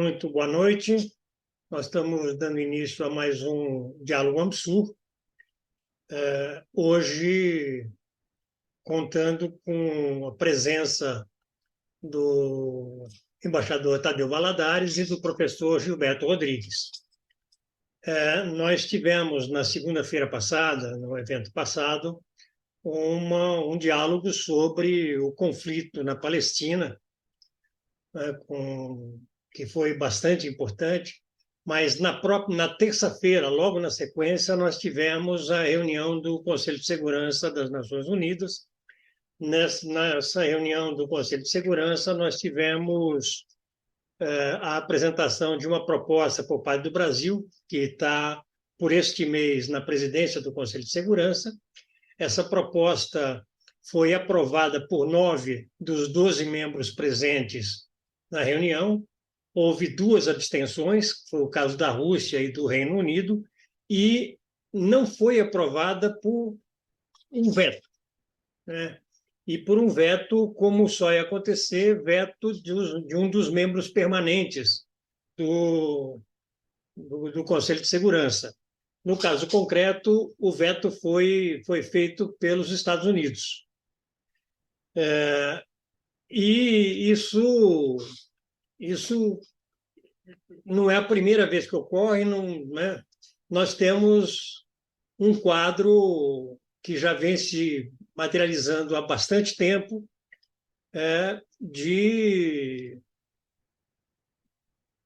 Muito boa noite. Nós estamos dando início a mais um Diálogo AMSUR, hoje contando com a presença do embaixador Tadeu Valadares e do professor Gilberto Rodrigues. Nós tivemos, na segunda-feira passada, no evento passado, um diálogo sobre o conflito na Palestina, que foi bastante importante, mas na terça-feira, logo na sequência, nós tivemos a reunião do Conselho de Segurança das Nações Unidas. Nessa reunião do Conselho de Segurança, nós tivemos a apresentação de uma proposta por parte do Brasil, que está, por este mês, na presidência do Conselho de Segurança. Essa proposta foi aprovada por 9 dos 12 membros presentes na reunião. Houve 2 abstenções, que foi o caso da Rússia e do Reino Unido, e não foi aprovada por um veto, né? E por um veto, como só ia acontecer, veto de um dos membros permanentes do Conselho de Segurança. No caso concreto, o veto foi feito pelos Estados Unidos. E isso não é a primeira vez que ocorre, não, né? Nós temos um quadro que já vem se materializando há bastante tempo, de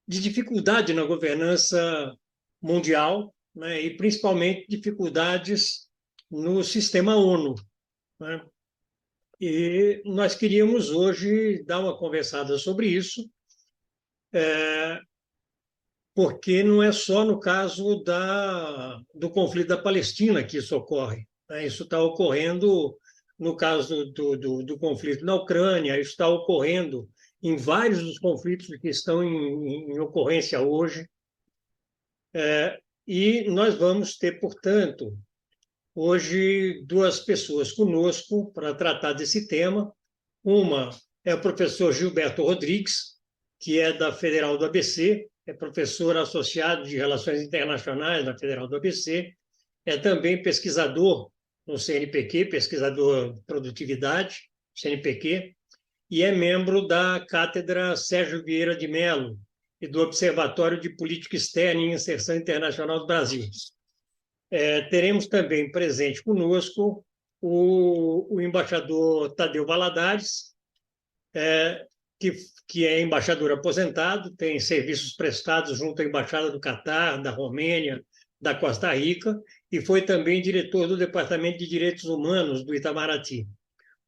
dificuldade na governança mundial, né? E principalmente dificuldades no sistema ONU, né? E nós queríamos hoje dar uma conversada sobre isso, porque não é só no caso do conflito da Palestina que isso ocorre, né? Isso está ocorrendo no caso do conflito na Ucrânia, isso está ocorrendo em vários dos conflitos que estão em ocorrência hoje. E nós vamos ter, portanto, hoje 2 pessoas conosco para tratar desse tema. Uma é o professor Gilberto Rodrigues, que é da Federal do ABC, é professor associado de Relações Internacionais na Federal do ABC, é também pesquisador no CNPq, pesquisador de produtividade, CNPq, e é membro da Cátedra Sérgio Vieira de Mello e do Observatório de Política Externa e Inserção Internacional do Brasil. Teremos também presente conosco o embaixador Tadeu Valadares, que é embaixador aposentado, tem serviços prestados junto à Embaixada do Catar, da Romênia, da Costa Rica, e foi também diretor do Departamento de Direitos Humanos do Itamaraty.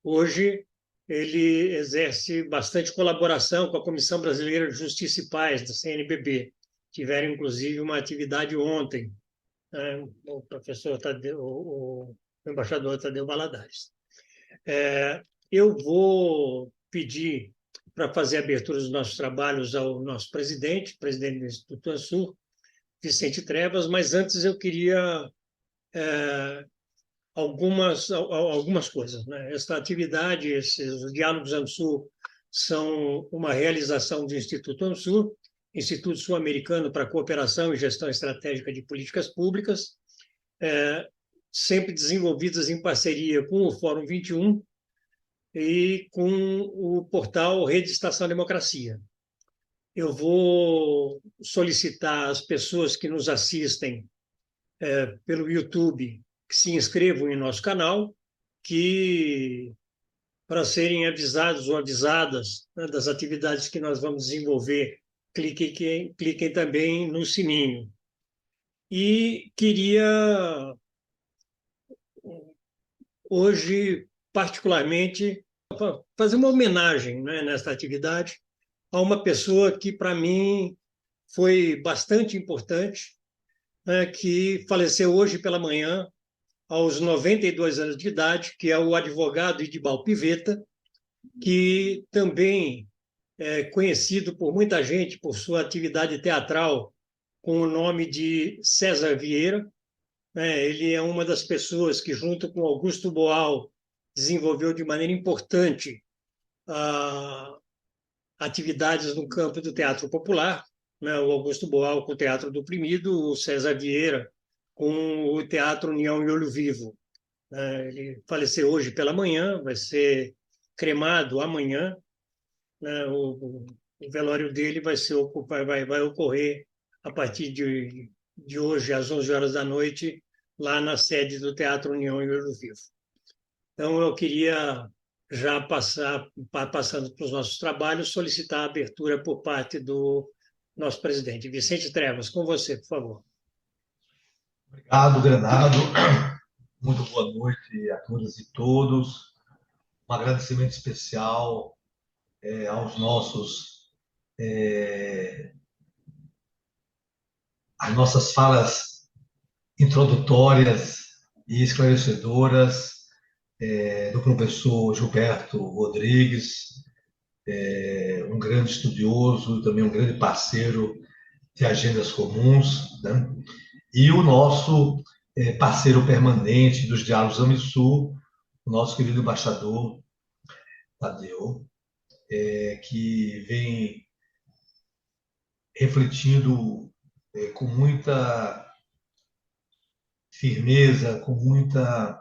Hoje, ele exerce bastante colaboração com a Comissão Brasileira de Justiça e Paz, da CNBB. Tiveram, inclusive, uma atividade ontem, né? O professor Tadeu, o embaixador Tadeu Valadares. Eu vou pedir para fazer a abertura dos nossos trabalhos ao nosso presidente do Instituto AMSUR, Vicente Trevas, mas antes eu queria algumas coisas, né? Esta atividade, os Diálogos AMSUR, são uma realização do Instituto AMSUR, Instituto Sul-Americano para a Cooperação e Gestão Estratégica de Políticas Públicas, sempre desenvolvidas em parceria com o Fórum 21 e com o portal Rede Estação Democracia. Eu vou solicitar às pessoas que nos assistem pelo YouTube que se inscrevam em nosso canal, que para serem avisados ou avisadas, né, das atividades que nós vamos desenvolver, cliquem também no sininho. E queria hoje, particularmente, fazer uma homenagem, né, nesta atividade a uma pessoa que, para mim, foi bastante importante, né, que faleceu hoje pela manhã, aos 92 anos de idade, que é o advogado Idibal Pivetta, que também é conhecido por muita gente por sua atividade teatral com o nome de César Vieira. Ele é uma das pessoas que, junto com Augusto Boal, desenvolveu de maneira importante atividades no campo do teatro popular. né, o Augusto Boal com o Teatro do Oprimido, o César Vieira com o Teatro União e Olho Vivo. Ele faleceu hoje pela manhã, vai ser cremado amanhã, né? O velório dele vai ocorrer a partir de hoje, às 11 horas da noite, lá na sede do Teatro União e Ouro Vivo. Então, eu queria já passando para os nossos trabalhos, solicitar a abertura por parte do nosso presidente. Vicente Trevas, com você, por favor. Obrigado, Granado. Muito boa noite a todas e todos. Um agradecimento especial aos nossos, às nossas falas introdutórias e esclarecedoras do professor Gilberto Rodrigues, um grande estudioso, também um grande parceiro de agendas comuns, né? E o nosso parceiro permanente dos diálogos Amisul, o nosso querido embaixador Tadeu, que vem refletindo com muita firmeza, com muita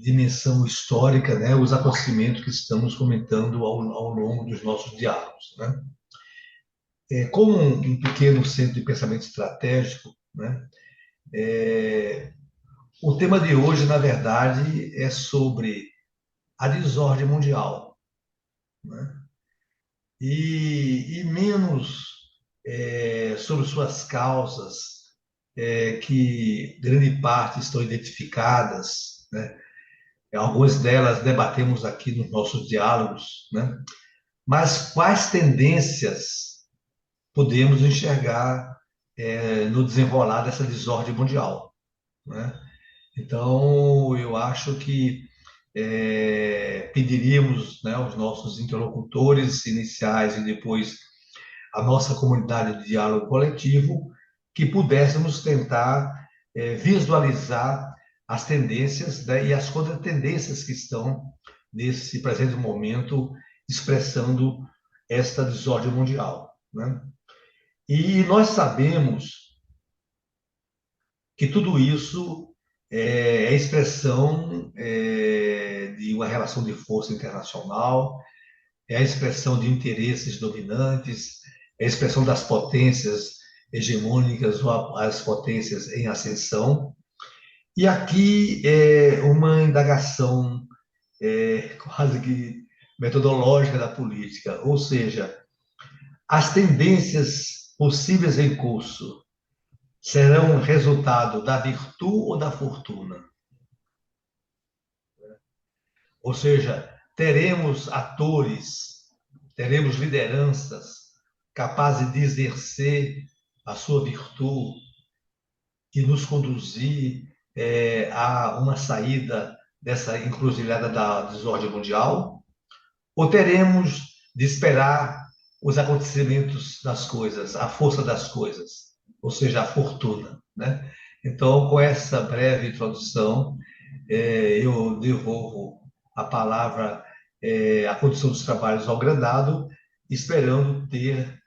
dimensão histórica, né, os acontecimentos que estamos comentando ao longo dos nossos diálogos, né? Como um pequeno centro de pensamento estratégico, né, o tema de hoje, na verdade, é sobre a desordem mundial, né? E menos sobre suas causas, que grande parte estão identificadas, né? Algumas delas debatemos aqui nos nossos diálogos, né? Mas quais tendências podemos enxergar no desenrolar dessa desordem mundial, né? Então, eu acho que pediríamos, né, aos nossos interlocutores iniciais e depois a nossa comunidade de diálogo coletivo, que pudéssemos tentar visualizar as tendências, né, e as contratendências que estão nesse presente momento expressando esta desordem mundial, né? E nós sabemos que tudo isso é expressão de uma relação de força internacional, é a expressão de interesses dominantes, é a expressão das potências hegemônicas ou as potências em ascensão. E aqui é uma indagação quase que metodológica da política, ou seja, as tendências possíveis em curso serão resultado da virtude ou da fortuna? Ou seja, teremos atores, teremos lideranças capazes de exercer a sua virtude e nos conduzir a uma saída dessa encruzilhada da desordem mundial? Ou teremos de esperar os acontecimentos das coisas, a força das coisas, ou seja, a fortuna, né? Então, com essa breve introdução, eu devolvo a palavra, a condição dos trabalhos ao Granado, esperando ter,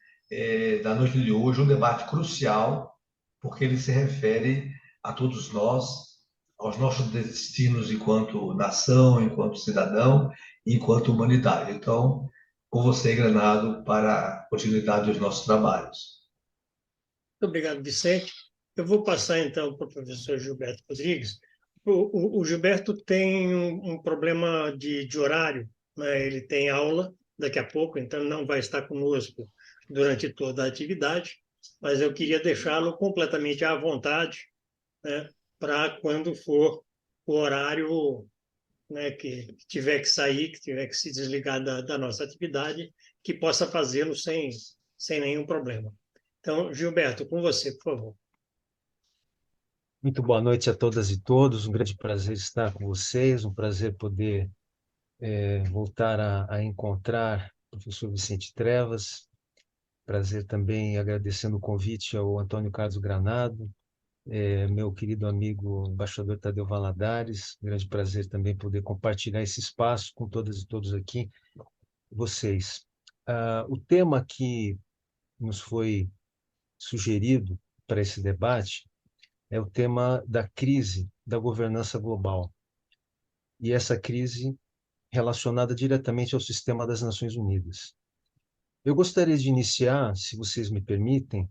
da noite de hoje, um debate crucial, porque ele se refere a todos nós, aos nossos destinos enquanto nação, enquanto cidadão, enquanto humanidade. Então, com você, Granado, para a continuidade dos nossos trabalhos. Muito obrigado, Vicente. Eu vou passar, então, para o professor Gilberto Rodrigues. O Gilberto tem um problema de horário, né? Ele tem aula daqui a pouco, então não vai estar conosco durante toda a atividade, mas eu queria deixá-lo completamente à vontade, né, para quando for o horário, né, que tiver que sair, que tiver que se desligar da nossa atividade, que possa fazê-lo sem nenhum problema. Então, Gilberto, com você, por favor. Muito boa noite a todas e todos. Um grande prazer estar com vocês, um prazer poder voltar a encontrar o professor Vicente Trevas. Prazer também agradecendo o convite ao Antônio Carlos Granado, meu querido amigo embaixador Tadeu Valadares. Grande prazer também poder compartilhar esse espaço com todas e todos aqui, vocês. O tema que nos foi sugerido para esse debate é o tema da crise da governança global. E essa crise relacionada diretamente ao sistema das Nações Unidas. Eu gostaria de iniciar, se vocês me permitem,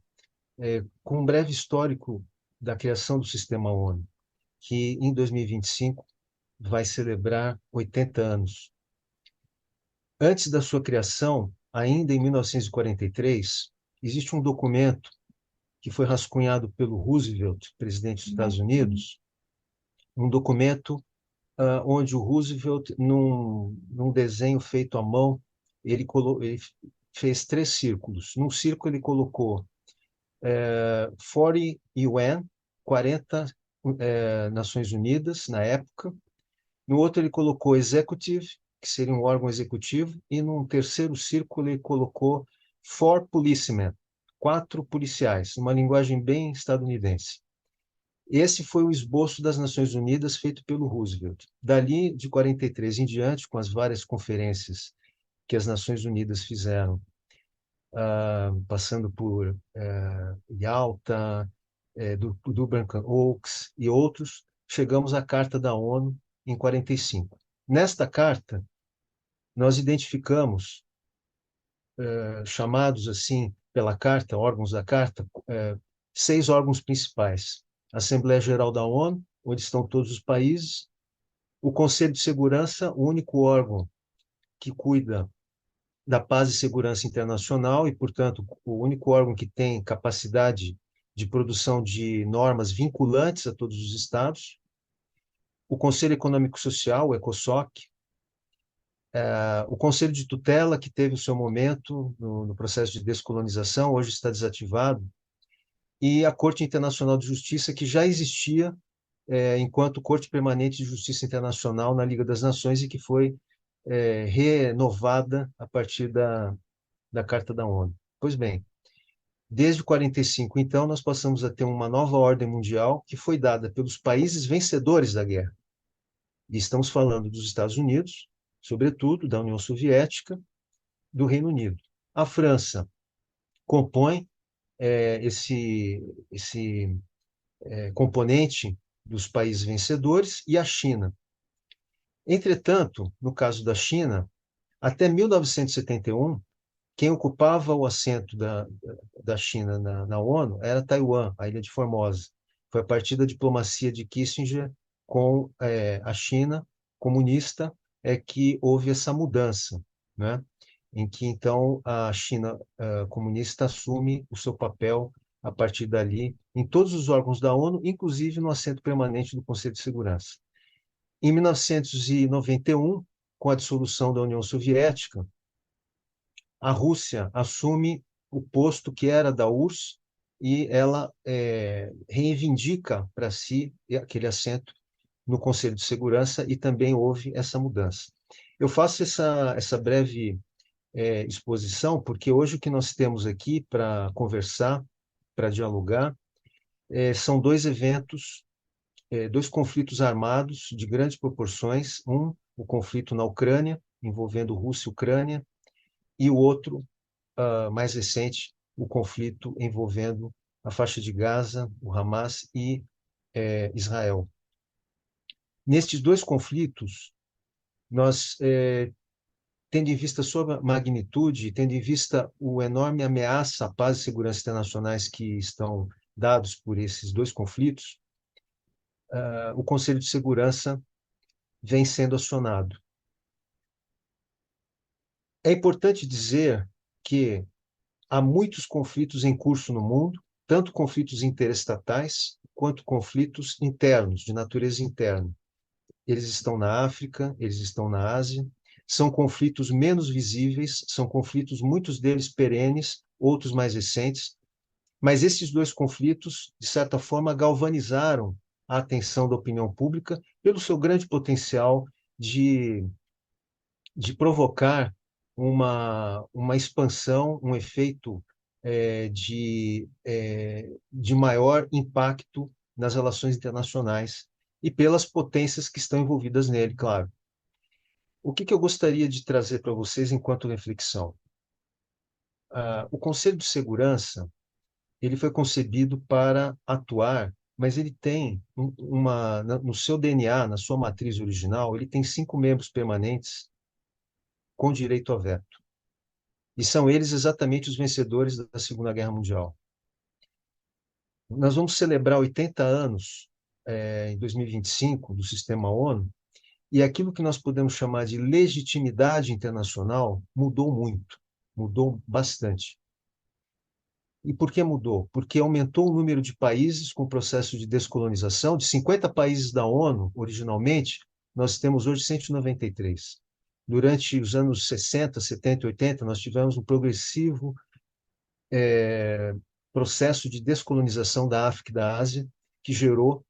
com um breve histórico da criação do sistema ONU, que em 2025 vai celebrar 80 anos. Antes da sua criação, ainda em 1943, existe um documento que foi rascunhado pelo Roosevelt, presidente dos Estados Unidos, um documento onde o Roosevelt, num desenho feito à mão, ele fez 3 círculos. Num círculo ele colocou 40 UN, 40 Nações Unidas na época. No outro ele colocou Executive, que seria um órgão executivo, e num terceiro círculo ele colocou 4 Policemen, 4 policiais, uma linguagem bem estadunidense. Esse foi o esboço das Nações Unidas feito pelo Roosevelt. Dali, de 43 em diante, com as várias conferências que as Nações Unidas fizeram, passando por Yalta, do Bretton Woods e outros, chegamos à Carta da ONU em 45. Nesta carta, nós identificamos, chamados assim pela carta, órgãos da carta, 6 órgãos principais. A Assembleia Geral da ONU, onde estão todos os países, o Conselho de Segurança, o único órgão que cuida da paz e segurança internacional e, portanto, o único órgão que tem capacidade de produção de normas vinculantes a todos os estados, o Conselho Econômico e Social, o ECOSOC, o Conselho de Tutela, que teve o seu momento no processo de descolonização, hoje está desativado, e a Corte Internacional de Justiça, que já existia enquanto Corte Permanente de Justiça Internacional na Liga das Nações e que foi renovada a partir da Carta da ONU. Pois bem, desde 45, então, nós passamos a ter uma nova ordem mundial que foi dada pelos países vencedores da guerra. E estamos falando dos Estados Unidos, sobretudo da União Soviética, do Reino Unido. A França compõe esse componente dos países vencedores e a China. Entretanto, no caso da China, até 1971, quem ocupava o assento da China na ONU era Taiwan, a Ilha de Formosa. Foi a partir da diplomacia de Kissinger com a China comunista que houve essa mudança, né? Em que, então, a China comunista assume o seu papel a partir dali em todos os órgãos da ONU, inclusive no assento permanente do Conselho de Segurança. Em 1991, com a dissolução da União Soviética, a Rússia assume o posto que era da URSS e ela reivindica para si aquele assento no Conselho de Segurança e também houve essa mudança. Eu faço essa breve exposição porque hoje o que nós temos aqui para conversar, para dialogar, são 2 eventos, 2 conflitos armados de grandes proporções, o conflito na Ucrânia, envolvendo Rússia e Ucrânia, e o outro, mais recente, o conflito envolvendo a faixa de Gaza, o Hamas e Israel. Nestes 2 conflitos, nós, tendo em vista a sua magnitude, tendo em vista o enorme ameaça à paz e segurança internacionais que estão dados por esses 2 conflitos, o Conselho de Segurança vem sendo acionado. É importante dizer que há muitos conflitos em curso no mundo, tanto conflitos interestatais quanto conflitos internos, de natureza interna. Eles estão na África, eles estão na Ásia, são conflitos menos visíveis, são conflitos, muitos deles perenes, outros mais recentes, mas esses 2 conflitos, de certa forma, galvanizaram a atenção da opinião pública pelo seu grande potencial de provocar uma expansão, um efeito de maior impacto nas relações internacionais e pelas potências que estão envolvidas nele, claro. O que eu gostaria de trazer para vocês enquanto reflexão? o Conselho de Segurança ele foi concebido para atuar, mas ele tem no seu DNA, na sua matriz original, ele tem 5 membros permanentes com direito a veto. E são eles exatamente os vencedores da Segunda Guerra Mundial. Nós vamos celebrar 80 anos, em 2025, do Sistema ONU, e aquilo que nós podemos chamar de legitimidade internacional mudou muito, mudou bastante. E por que mudou? Porque aumentou o número de países com o processo de descolonização. De 50 países da ONU, originalmente, nós temos hoje 193. Durante os anos 60, 70 e 80, nós tivemos um progressivo processo de descolonização da África e da Ásia, que gerou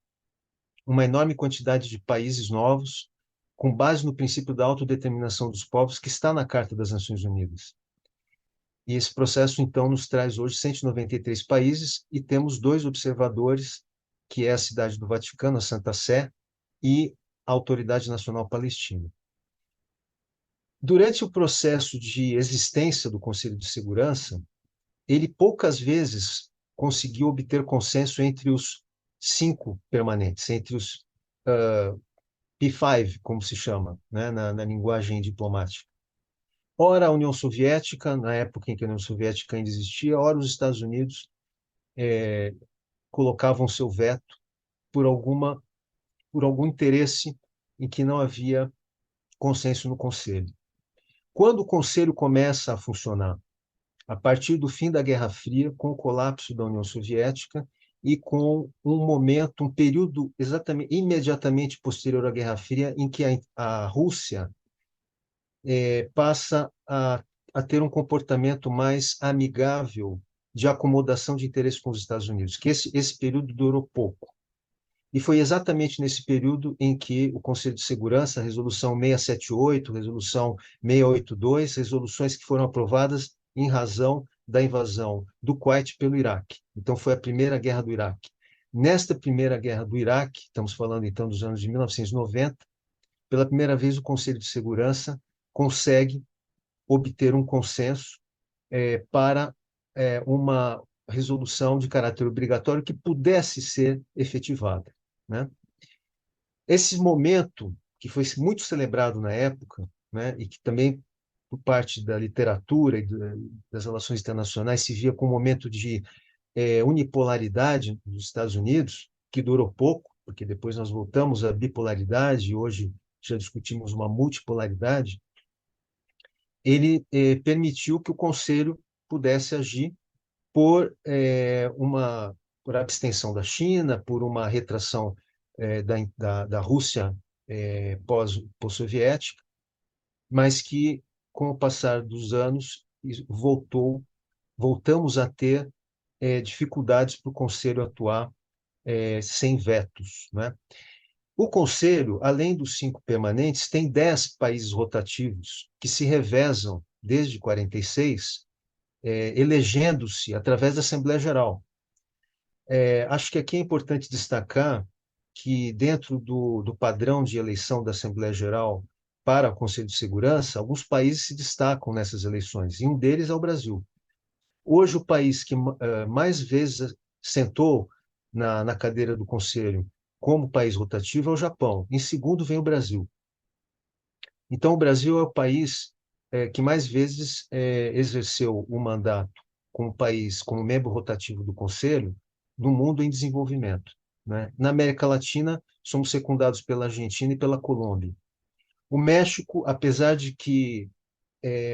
uma enorme quantidade de países novos, com base no princípio da autodeterminação dos povos, que está na Carta das Nações Unidas. E esse processo, então, nos traz hoje 193 países e temos 2 observadores, que é a Cidade do Vaticano, a Santa Sé, e a Autoridade Nacional Palestina. Durante o processo de existência do Conselho de Segurança, ele poucas vezes conseguiu obter consenso entre os 5 permanentes, entre os P5, como se chama, né, na linguagem diplomática. Ora a União Soviética, na época em que a União Soviética ainda existia, ora os Estados Unidos colocavam seu veto por algum interesse em que não havia consenso no Conselho. Quando o Conselho começa a funcionar? A partir do fim da Guerra Fria, com o colapso da União Soviética e com um período imediatamente posterior à Guerra Fria, em que a Rússia passa a ter um comportamento mais amigável de acomodação de interesse com os Estados Unidos, que esse período durou pouco. E foi exatamente nesse período em que o Conselho de Segurança, a Resolução 678, Resolução 682, resoluções que foram aprovadas em razão da invasão do Kuwait pelo Iraque. Então, foi a Primeira Guerra do Iraque. Nesta Primeira Guerra do Iraque, estamos falando então dos anos de 1990, pela primeira vez o Conselho de Segurança consegue obter um consenso para uma resolução de caráter obrigatório que pudesse ser efetivada, né? Esse momento, que foi muito celebrado na época, né, e que também, por parte da literatura e das relações internacionais, se via como um momento de unipolaridade dos Estados Unidos, que durou pouco, porque depois nós voltamos à bipolaridade, e hoje já discutimos uma multipolaridade, ele permitiu que o Conselho pudesse agir por por abstenção da China, por uma retração da Rússia pós-soviética, mas que, com o passar dos anos, voltamos a ter dificuldades para o Conselho atuar sem vetos, né? O Conselho, além dos 5 permanentes, tem 10 países rotativos que se revezam desde 46, elegendo-se através da Assembleia Geral. Acho que aqui é importante destacar que, dentro do padrão de eleição da Assembleia Geral para o Conselho de Segurança, alguns países se destacam nessas eleições, e um deles é o Brasil. Hoje, o país que mais vezes sentou na cadeira do Conselho como país rotativo é o Japão. Em segundo vem o Brasil. Então, o Brasil é o país que mais vezes exerceu o mandato como membro rotativo do Conselho no mundo em desenvolvimento, né? Na América Latina, somos secundados pela Argentina e pela Colômbia. O México, apesar de que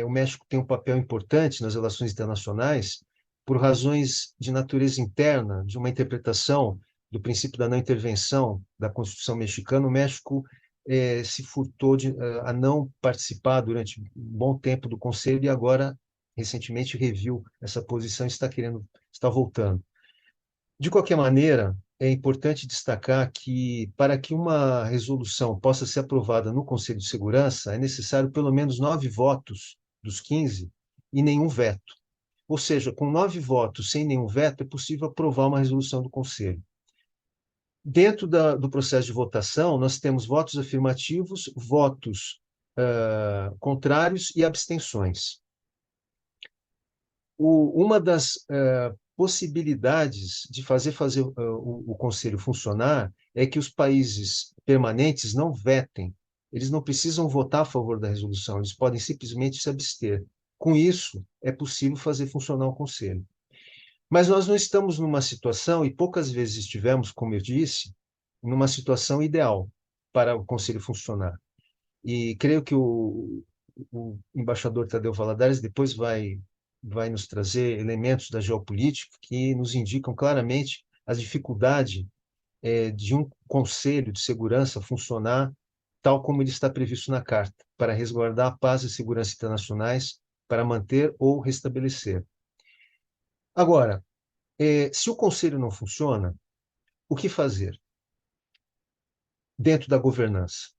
o México tem um papel importante nas relações internacionais, por razões de natureza interna, de uma interpretação do princípio da não intervenção da Constituição mexicana, o México se furtou a não participar durante um bom tempo do Conselho e agora, recentemente, reviu essa posição e está voltando. De qualquer maneira, é importante destacar que, para que uma resolução possa ser aprovada no Conselho de Segurança, é necessário pelo menos 9 votos dos 15 e nenhum veto. Ou seja, com 9 votos sem nenhum veto, é possível aprovar uma resolução do Conselho. Dentro do processo de votação, nós temos votos afirmativos, votos contrários e abstenções. uma das possibilidades de fazer o Conselho funcionar é que os países permanentes não vetem. Eles não precisam votar a favor da resolução, eles podem simplesmente se abster. Com isso, é possível fazer funcionar o Conselho. Mas nós não estamos numa situação, e poucas vezes estivemos, como eu disse, numa situação ideal para o Conselho funcionar. E creio que o embaixador Tadeu Valadares depois vai nos trazer elementos da geopolítica que nos indicam claramente a dificuldade de um Conselho de Segurança funcionar tal como ele está previsto na Carta, para resguardar a paz e a segurança internacionais, para manter ou restabelecer. Agora, se o Conselho não funciona, o que fazer dentro da governança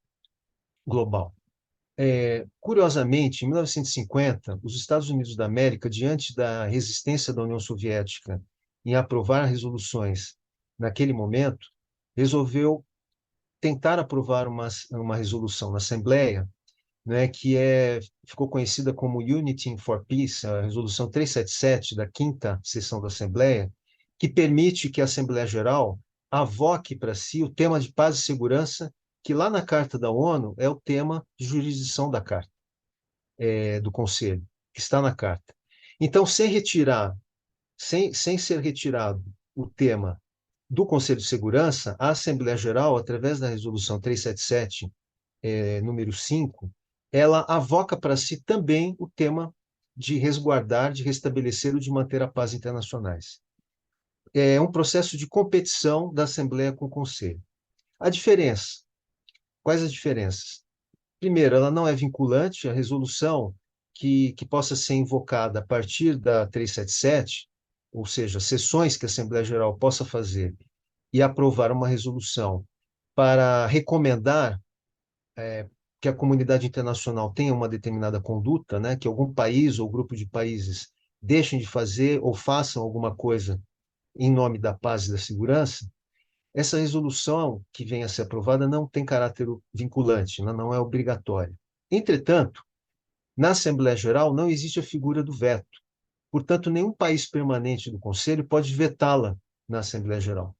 global? Curiosamente, em 1950, os Estados Unidos da América, diante da resistência da União Soviética em aprovar resoluções naquele momento, resolveu tentar aprovar uma resolução na Assembleia, né, ficou conhecida como Unity for Peace, a resolução 377 da quinta sessão da Assembleia, que permite que a Assembleia Geral avoque para si o tema de paz e segurança, que lá na Carta da ONU é o tema de jurisdição da Carta, do Conselho, que está na Carta. Então, sem ser retirado o tema do Conselho de Segurança, a Assembleia Geral, através da resolução 377, número 5, ela avoca para si também o tema de resguardar, de restabelecer ou de manter a paz internacionais. É um processo de competição da Assembleia com o Conselho. A diferença, quais as diferenças? Primeiro, ela não é vinculante, a resolução que possa ser invocada a partir da 377, ou seja, sessões que a Assembleia Geral possa fazer e aprovar uma resolução para recomendar que a comunidade internacional tenha uma determinada conduta, né, que algum país ou grupo de países deixem de fazer ou façam alguma coisa em nome da paz e da segurança, essa resolução que venha a ser aprovada não tem caráter vinculante, não é obrigatória. Entretanto, na Assembleia Geral não existe a figura do veto. Portanto, nenhum país permanente do Conselho pode vetá-la na Assembleia Geral.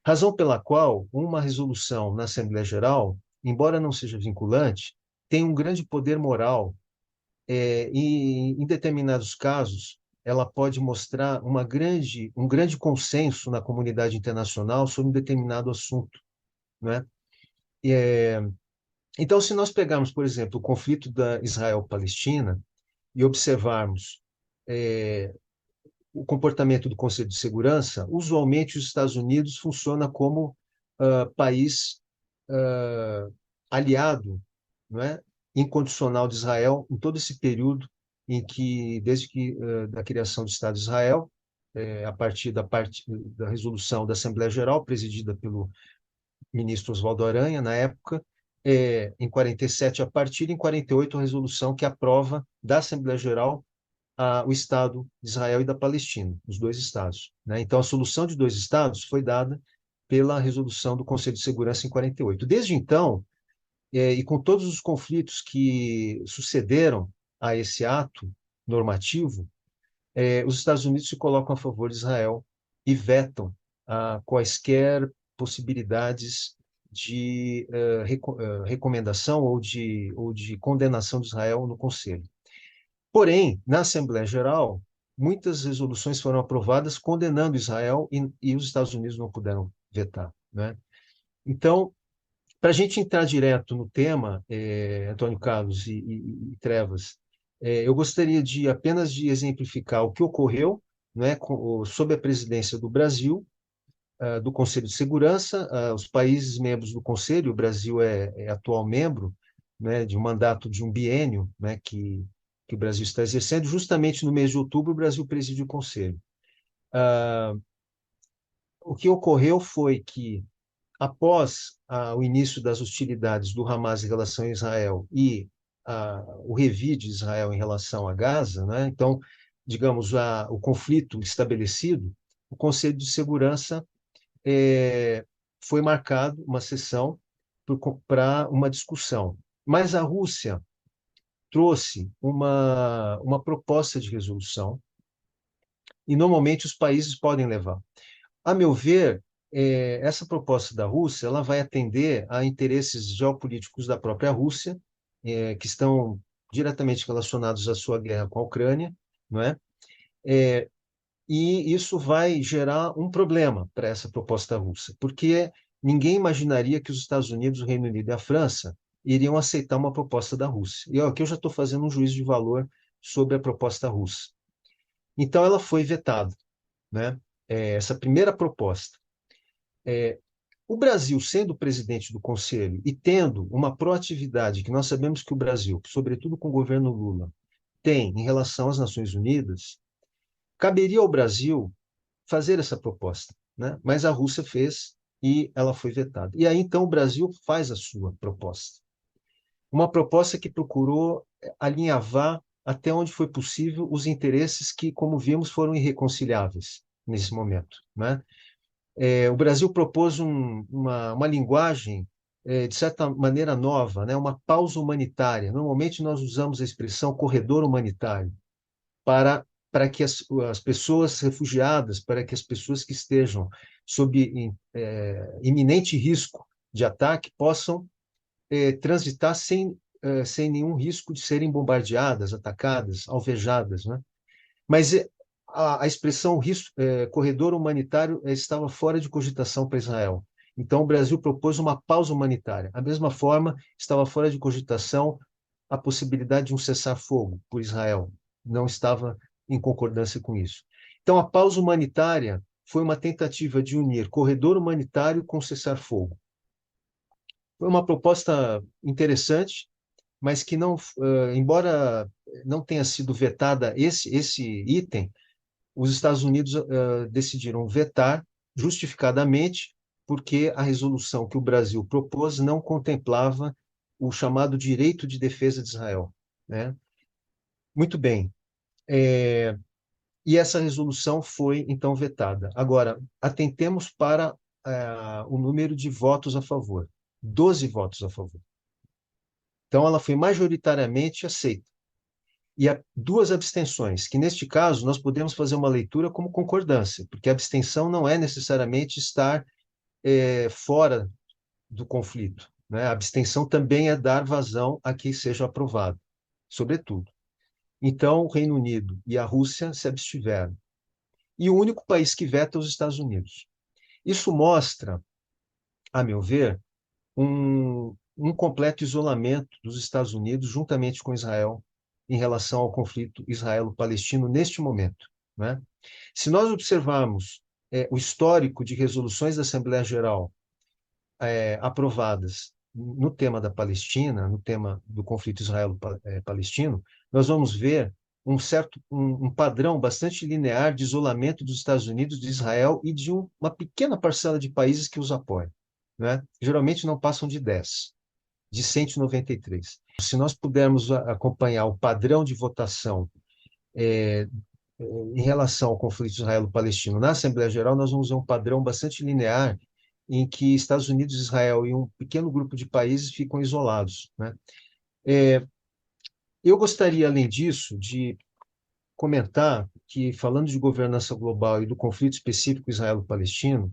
Razão pela qual uma resolução na Assembleia Geral, embora não seja vinculante, tem um grande poder moral e, em determinados casos, ela pode mostrar um grande consenso na comunidade internacional sobre um determinado assunto, não é? Então, se nós pegarmos, por exemplo, o conflito da Israel-Palestina e observarmos o comportamento do Conselho de Segurança, usualmente os Estados Unidos funciona como país aliado, não é, incondicional de Israel em todo esse período desde que da criação do Estado de Israel, a partir da resolução da Assembleia Geral, presidida pelo ministro Oswaldo Aranha, na época, em 47 a partir, em 48 a resolução que aprova da Assembleia Geral o Estado de Israel e da Palestina, os dois Estados, né? Então, a solução de dois Estados foi dada pela resolução do Conselho de Segurança em 48. Desde então, e com todos os conflitos que sucederam a esse ato normativo, os Estados Unidos se colocam a favor de Israel e vetam quaisquer possibilidades de recomendação ou de condenação de Israel no Conselho. Porém, na Assembleia Geral, muitas resoluções foram aprovadas condenando Israel e os Estados Unidos não puderam vetar, né? Então, para a gente entrar direto no tema, Antônio Carlos e Trevas, eu gostaria apenas de exemplificar o que ocorreu, né, sob a presidência do Brasil, do Conselho de Segurança, os países membros do Conselho, o Brasil é atual membro, né, de um mandato de um biênio, né, que o Brasil está exercendo, justamente no mês de outubro o Brasil preside o Conselho. O que ocorreu foi que, após o início das hostilidades do Hamas em relação a Israel e o revide de Israel em relação a Gaza, né? Então, digamos, o conflito estabelecido, o Conselho de Segurança foi marcado uma sessão para uma discussão. Mas a Rússia trouxe uma proposta de resolução e normalmente os países podem levar. A meu ver, essa proposta da Rússia ela vai atender a interesses geopolíticos da própria Rússia, que estão diretamente relacionados à sua guerra com a Ucrânia, não é? E isso vai gerar um problema para essa proposta russa, porque ninguém imaginaria que os Estados Unidos, o Reino Unido e a França iriam aceitar uma proposta da Rússia. E aqui eu já estou fazendo um juízo de valor sobre a proposta russa. Então, ela foi vetada, né? Essa primeira proposta. O Brasil, sendo presidente do Conselho e tendo uma proatividade que nós sabemos que o Brasil, sobretudo com o governo Lula, tem em relação às Nações Unidas, caberia ao Brasil fazer essa proposta, né? Mas a Rússia fez e ela foi vetada. E aí, então, o Brasil faz a sua proposta. Uma proposta que procurou alinhavar até onde foi possível os interesses que, como vimos, foram irreconciliáveis nesse momento, né? O Brasil propôs uma linguagem, de certa maneira, nova, né? Uma pausa humanitária. Normalmente, nós usamos a expressão corredor humanitário para que as pessoas refugiadas, para que as pessoas que estejam sob iminente risco de ataque possam transitar sem nenhum risco de serem bombardeadas, atacadas, alvejadas, né? Mas a expressão corredor humanitário estava fora de cogitação para Israel. Então, o Brasil propôs uma pausa humanitária. Da mesma forma, estava fora de cogitação a possibilidade de um cessar-fogo por Israel. Não estava em concordância com isso. Então, a pausa humanitária foi uma tentativa de unir corredor humanitário com cessar-fogo. Foi uma proposta interessante, mas que não, embora não tenha sido vetada esse item, os Estados Unidos decidiram vetar justificadamente porque a resolução que o Brasil propôs não contemplava o chamado direito de defesa de Israel, né? Muito bem. E essa resolução foi, então, vetada. Agora, atentemos para o número de votos a favor. 12 votos a favor. Então, ela foi majoritariamente aceita. E há duas abstenções, que neste caso nós podemos fazer uma leitura como concordância, porque a abstenção não é necessariamente estar fora do conflito, né? A abstenção também é dar vazão a que seja aprovado, sobretudo. Então, o Reino Unido e a Rússia se abstiveram. E o único país que veta é os Estados Unidos. Isso mostra, a meu ver, um completo isolamento dos Estados Unidos, juntamente com Israel, em relação ao conflito israelo-palestino neste momento, né? Se nós observarmos o histórico de resoluções da Assembleia Geral aprovadas no tema da Palestina, no tema do conflito israelo-palestino, nós vamos ver um padrão bastante linear de isolamento dos Estados Unidos, de Israel e de uma pequena parcela de países que os apoiam, né? Geralmente não passam de 10, de 193. Se nós pudermos acompanhar o padrão de votação em relação ao conflito israelo-palestino na Assembleia Geral, nós vamos ver um padrão bastante linear em que Estados Unidos, Israel e um pequeno grupo de países ficam isolados, né? Eu gostaria, além disso, de comentar que, falando de governança global e do conflito específico israelo-palestino,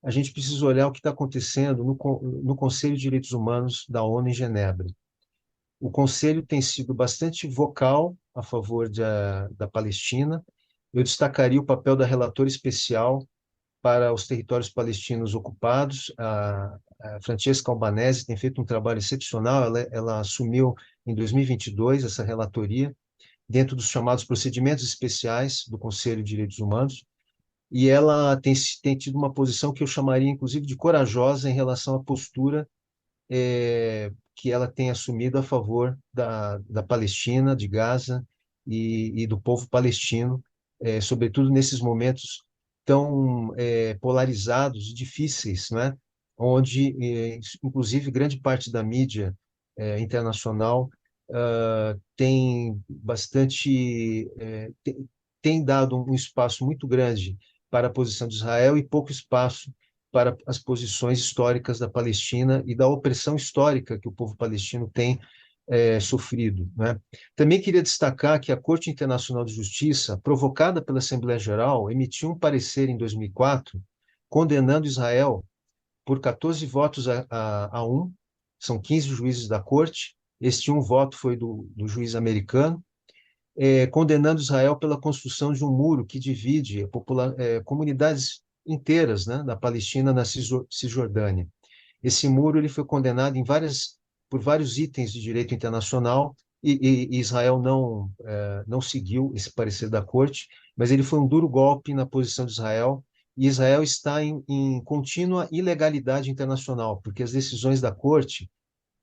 a gente precisa olhar o que está acontecendo no Conselho de Direitos Humanos da ONU em Genebra. O Conselho tem sido bastante vocal a favor da Palestina. Eu destacaria o papel da relatora especial para os territórios palestinos ocupados. A Francesca Albanese tem feito um trabalho excepcional. Ela assumiu em 2022 essa relatoria dentro dos chamados procedimentos especiais do Conselho de Direitos Humanos, e ela tem tido uma posição que eu chamaria, inclusive, de corajosa em relação à postura que ela tem assumido a favor da Palestina, de Gaza e do povo palestino, sobretudo nesses momentos tão polarizados e difíceis, né? Onde, inclusive, grande parte da mídia internacional tem tem dado um espaço muito grande para a posição de Israel e pouco espaço para as posições históricas da Palestina e da opressão histórica que o povo palestino tem sofrido, né? Também queria destacar que a Corte Internacional de Justiça, provocada pela Assembleia Geral, emitiu um parecer em 2004 condenando Israel por 14 votos a 1, são 15 juízes da Corte, este um voto foi do juiz americano, condenando Israel pela construção de um muro que divide comunidades inteiras, né, da Palestina na Cisjordânia. Esse muro ele foi condenado por vários itens de direito internacional e Israel não seguiu esse parecer da Corte, mas ele foi um duro golpe na posição de Israel, e Israel está em contínua ilegalidade internacional, porque as decisões da Corte,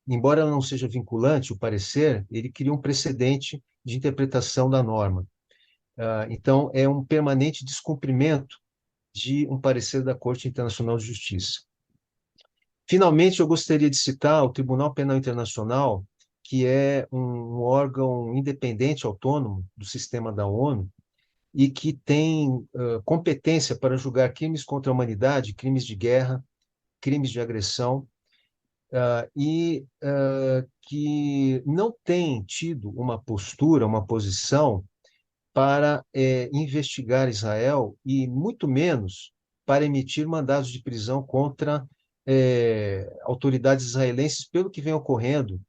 embora ela não seja vinculante, o parecer, ele cria um precedente de interpretação da norma. Então, é um permanente descumprimento de um parecer da Corte Internacional de Justiça. Finalmente, eu gostaria de citar o Tribunal Penal Internacional, que é um órgão independente, autônomo do sistema da ONU, e que tem competência para julgar crimes contra a humanidade, crimes de guerra, crimes de agressão, que não tem tido uma postura, uma posição para investigar Israel e muito menos para emitir mandados de prisão contra autoridades israelenses, pelo que vem ocorrendo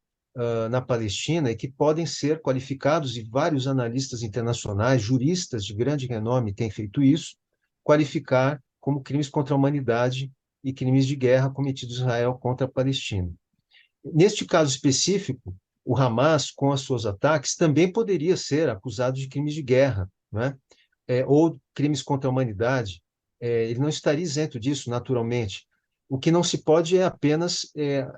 na Palestina, e que podem ser qualificados, e vários analistas internacionais, juristas de grande renome têm feito isso, qualificar como crimes contra a humanidade e crimes de guerra cometidos em Israel contra a Palestina. Neste caso específico, o Hamas, com os seus ataques, também poderia ser acusado de crimes de guerra, né? Ou crimes contra a humanidade. Ele não estaria isento disso, naturalmente. O que não se pode é apenas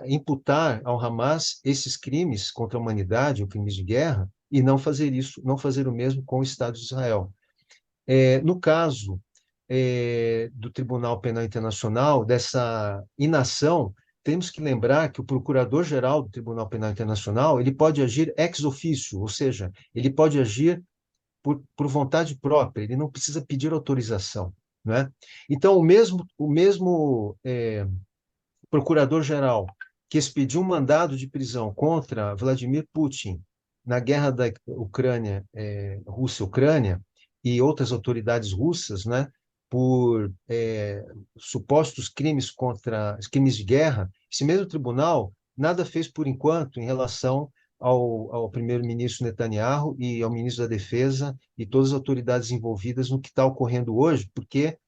imputar ao Hamas esses crimes contra a humanidade, ou crimes de guerra, e não fazer isso, não fazer o mesmo com o Estado de Israel. No caso do Tribunal Penal Internacional, dessa inação, temos que lembrar que o Procurador-Geral do Tribunal Penal Internacional ele pode agir ex officio, ou seja, ele pode agir por vontade própria, ele não precisa pedir autorização, né? Então, o mesmo Procurador-Geral que expediu um mandado de prisão contra Vladimir Putin na guerra da Ucrânia, Rússia-Ucrânia, e outras autoridades russas, né, por supostos crimes de guerra, esse mesmo tribunal nada fez por enquanto em relação ao primeiro-ministro Netanyahu e ao ministro da Defesa e todas as autoridades envolvidas no que está ocorrendo hoje, porque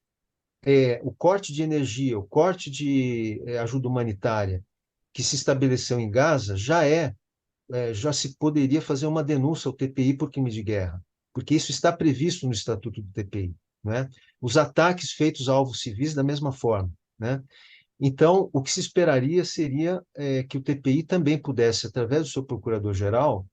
o corte de energia, o corte de ajuda humanitária que se estabeleceu em Gaza já se poderia fazer uma denúncia ao TPI por crime de guerra, porque isso está previsto no Estatuto do TPI, né? Os ataques feitos a alvos civis da mesma forma, né? Então, o que se esperaria seria que o TPI também pudesse, através do seu procurador-geral,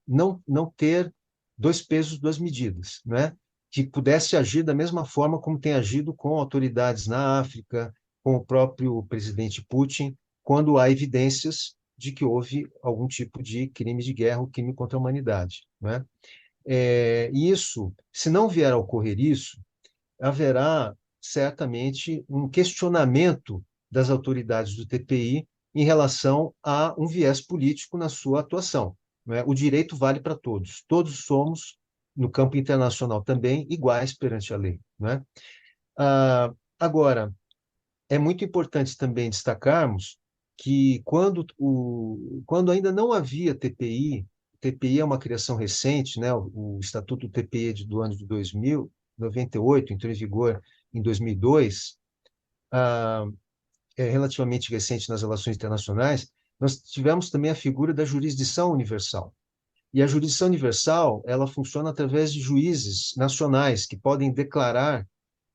não ter dois pesos, duas medidas, né? Que pudesse agir da mesma forma como tem agido com autoridades na África, com o próprio presidente Putin, quando há evidências de que houve algum tipo de crime de guerra ou crime contra a humanidade, né? E isso, se não vier a ocorrer isso, haverá certamente um questionamento das autoridades do TPI em relação a um viés político na sua atuação, né? O direito vale para todos. Todos somos, no campo internacional também, iguais perante a lei, né? Agora, é muito importante também destacarmos que quando ainda não havia TPI, TPI é uma criação recente, né? O Estatuto do TPI do ano de 2000, 98, entrou em vigor em 2002, é relativamente recente nas relações internacionais. Nós tivemos também a figura da jurisdição universal. E a jurisdição universal, ela funciona através de juízes nacionais que podem declarar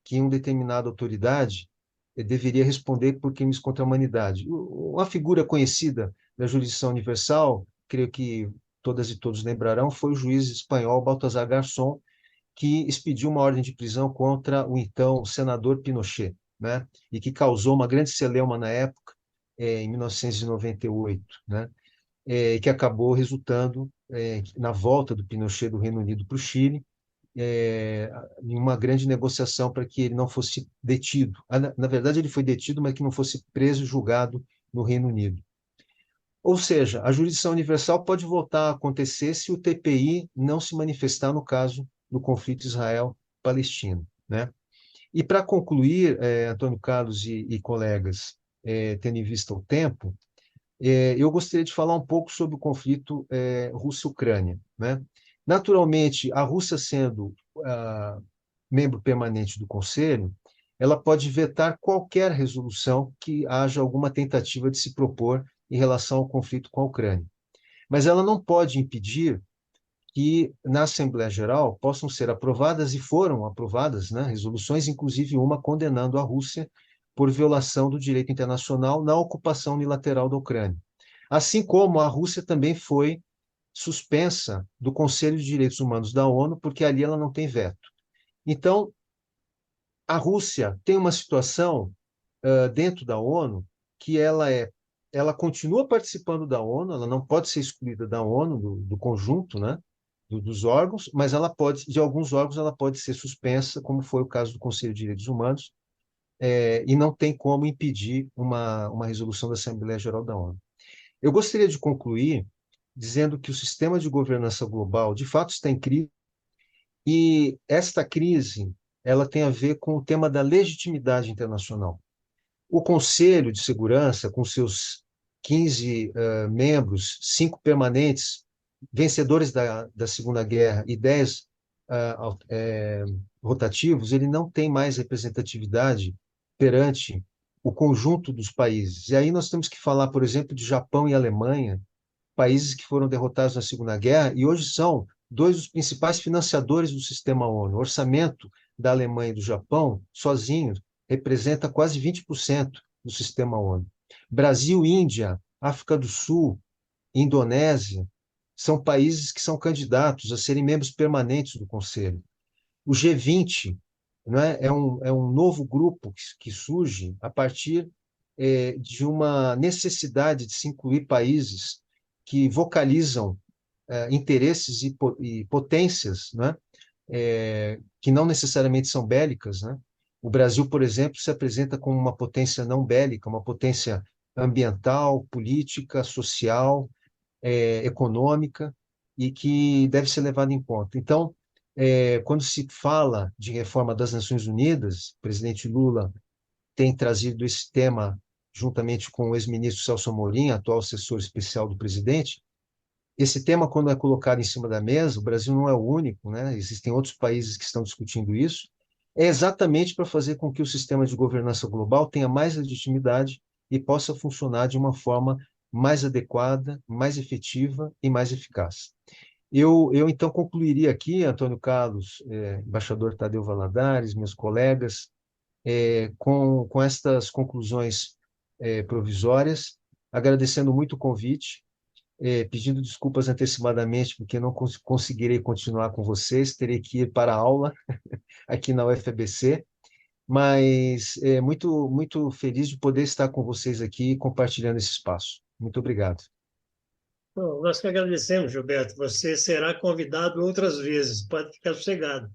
que uma determinada autoridade deveria responder por crimes contra a humanidade. Uma figura conhecida da jurisdição universal, creio que todas e todos lembrarão, foi o juiz espanhol Baltasar Garzón, que expediu uma ordem de prisão contra o então senador Pinochet, né? E que causou uma grande celeuma na época, em 1998, né? Que acabou resultando na volta do Pinochet do Reino Unido para o Chile, em uma grande negociação para que ele não fosse detido. Na verdade, ele foi detido, mas que não fosse preso e julgado no Reino Unido. Ou seja, a jurisdição universal pode voltar a acontecer se o TPI não se manifestar no caso do conflito Israel-Palestina, né? E para concluir, Antônio Carlos e colegas, tendo em vista o tempo, eu gostaria de falar um pouco sobre o conflito Rússia-Ucrânia, né? Naturalmente, a Rússia sendo membro permanente do Conselho, ela pode vetar qualquer resolução que haja alguma tentativa de se propor em relação ao conflito com a Ucrânia. Mas ela não pode impedir que na Assembleia Geral possam ser aprovadas e foram aprovadas, né, resoluções, inclusive uma condenando a Rússia por violação do direito internacional na ocupação unilateral da Ucrânia. Assim como a Rússia também foi suspensa do Conselho de Direitos Humanos da ONU, porque ali ela não tem veto. Então, a Rússia tem uma situação dentro da ONU que ela continua participando da ONU, ela não pode ser excluída da ONU, do conjunto, né, dos órgãos, mas ela pode, de alguns órgãos, ela pode ser suspensa, como foi o caso do Conselho de Direitos Humanos, e não tem como impedir uma resolução da Assembleia Geral da ONU. Eu gostaria de concluir dizendo que o sistema de governança global, de fato, está em crise, e esta crise ela tem a ver com o tema da legitimidade internacional. O Conselho de Segurança, com seus 15 membros, 5 permanentes, vencedores da Segunda Guerra e 10 rotativos, ele não tem mais representatividade perante o conjunto dos países. E aí nós temos que falar, por exemplo, de Japão e Alemanha, países que foram derrotados na Segunda Guerra e hoje são dois dos principais financiadores do sistema ONU. O orçamento da Alemanha e do Japão, sozinhos, representa quase 20% do sistema ONU. Brasil, Índia, África do Sul, Indonésia, são países que são candidatos a serem membros permanentes do Conselho. O G20, né, é um novo grupo que surge a partir de uma necessidade de se incluir países que vocalizam interesses e potências, né, que não necessariamente são bélicas, né? O Brasil, por exemplo, se apresenta como uma potência não bélica, uma potência ambiental, política, social, econômica, e que deve ser levada em conta. Então, quando se fala de reforma das Nações Unidas, o presidente Lula tem trazido esse tema juntamente com o ex-ministro Celso Amorim, atual assessor especial do presidente. Esse tema, quando é colocado em cima da mesa, o Brasil não é o único, né? Existem outros países que estão discutindo isso, é exatamente para fazer com que o sistema de governança global tenha mais legitimidade e possa funcionar de uma forma mais adequada, mais efetiva e mais eficaz. Eu então concluiria aqui, Antônio Carlos, embaixador Tadeu Valadares, meus colegas, com estas conclusões provisórias, agradecendo muito o convite, pedindo desculpas antecipadamente, porque não conseguirei continuar com vocês, terei que ir para a aula aqui na UFABC, mas muito, muito feliz de poder estar com vocês aqui compartilhando esse espaço. Muito obrigado. Bom, nós que agradecemos, Gilberto. Você será convidado outras vezes, pode ficar sossegado.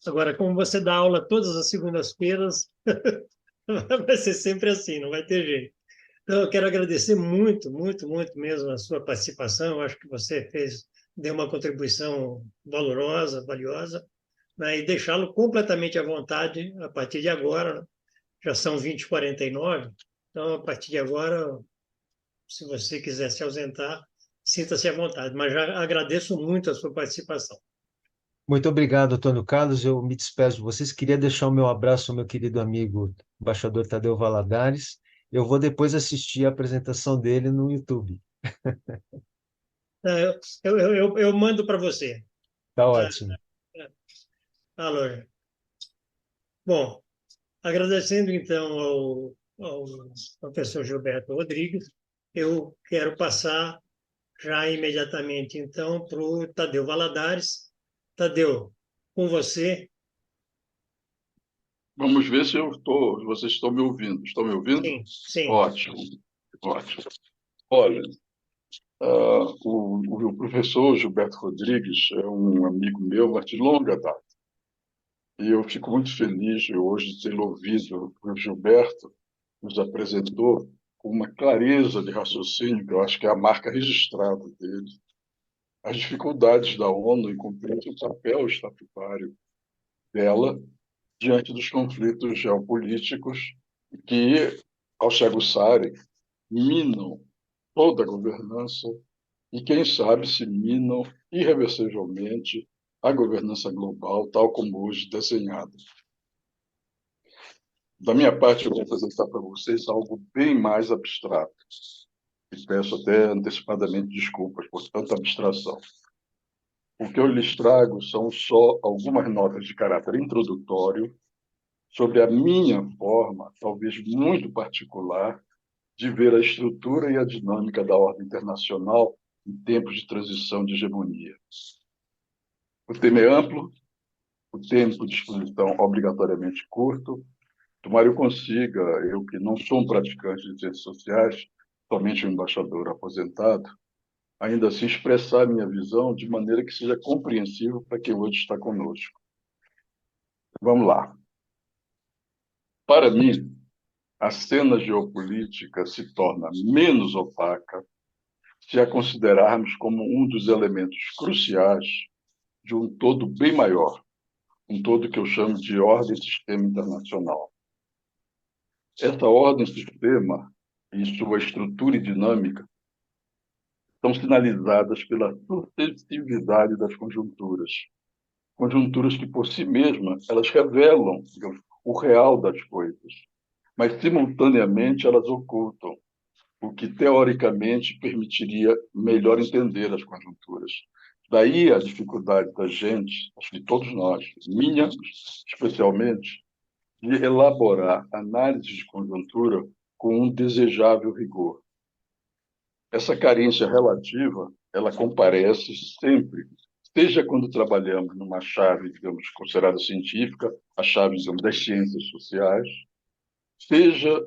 Agora, como você dá aula todas as segundas-feiras, vai ser sempre assim, não vai ter jeito. Então, eu quero agradecer muito, muito, muito mesmo a sua participação. Eu acho que você deu uma contribuição valorosa, valiosa, né? E deixá-lo completamente à vontade a partir de agora. Né? Já são 20h49, então, a partir de agora, se você quiser se ausentar, sinta-se à vontade. Mas já agradeço muito a sua participação. Muito obrigado, Antônio Carlos. Eu me despeço de vocês. Queria deixar o meu abraço ao meu querido amigo, embaixador Tadeu Valadares. Eu vou depois assistir a apresentação dele no YouTube. Eu mando para você. Tá ótimo. Alô. Bom, agradecendo então ao professor Gilberto Rodrigues, eu quero passar já imediatamente então para o Tadeu Valadares. Tadeu, com você. Vamos ver se vocês estão me ouvindo. Estão me ouvindo? Sim, sim. Ótimo, ótimo. Olha, o professor Gilberto Rodrigues é um amigo meu, mas de longa data. E eu fico muito feliz hoje de ter ouvido o Gilberto nos apresentou com uma clareza de raciocínio, que eu acho que é a marca registrada dele, as dificuldades da ONU em cumprir o papel estatutário dela diante dos conflitos geopolíticos que, ao se aguçarem, minam toda a governança e, quem sabe, se minam irreversivelmente a governança global, tal como hoje desenhada. Da minha parte, eu vou apresentar para vocês algo bem mais abstrato. E peço até antecipadamente desculpas por tanta abstração. O que eu lhes trago são só algumas notas de caráter introdutório sobre a minha forma, talvez muito particular, de ver a estrutura e a dinâmica da ordem internacional em tempos de transição de hegemonia. O tema é amplo, o tempo de exposição obrigatoriamente curto. Tomara eu consiga, eu que não sou um praticante de ciências sociais, somente um embaixador aposentado, ainda assim expressar minha visão de maneira que seja compreensível para quem hoje está conosco. Vamos lá. Para mim, a cena geopolítica se torna menos opaca se a considerarmos como um dos elementos cruciais de um todo bem maior, um todo que eu chamo de ordem-sistema internacional. Essa ordem-sistema e sua estrutura e dinâmica são sinalizadas pela sucessividade das conjunturas. Conjunturas que, por si mesmas, elas revelam, digamos, o real das coisas, mas, simultaneamente, elas ocultam, o que, teoricamente, permitiria melhor entender as conjunturas. Daí a dificuldade da gente, acho que todos nós, minha especialmente, de elaborar análises de conjuntura com um desejável rigor. Essa carência relativa, ela comparece sempre, seja quando trabalhamos numa chave, digamos, considerada científica, a chave, digamos, das ciências sociais, seja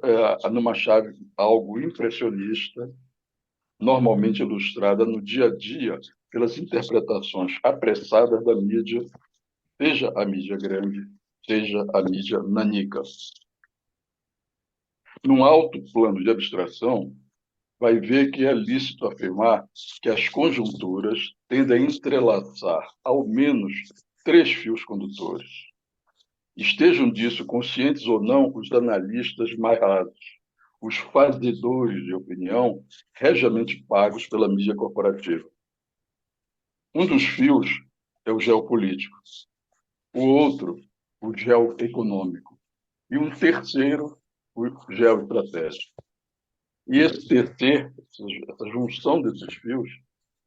numa chave algo impressionista, normalmente ilustrada no dia a dia pelas interpretações apressadas da mídia, seja a mídia grande, seja a mídia nanica. Num alto plano de abstração, vai ver que é lícito afirmar que as conjunturas tendem a entrelaçar ao menos 3 fios condutores. Estejam disso conscientes ou não os analistas mais rasos, os fazedores de opinião regiamente pagos pela mídia corporativa. Um dos fios é o geopolítico, o outro, o geoeconômico, e um terceiro, o geoestratégico. E esse terceiro, essa junção desses fios,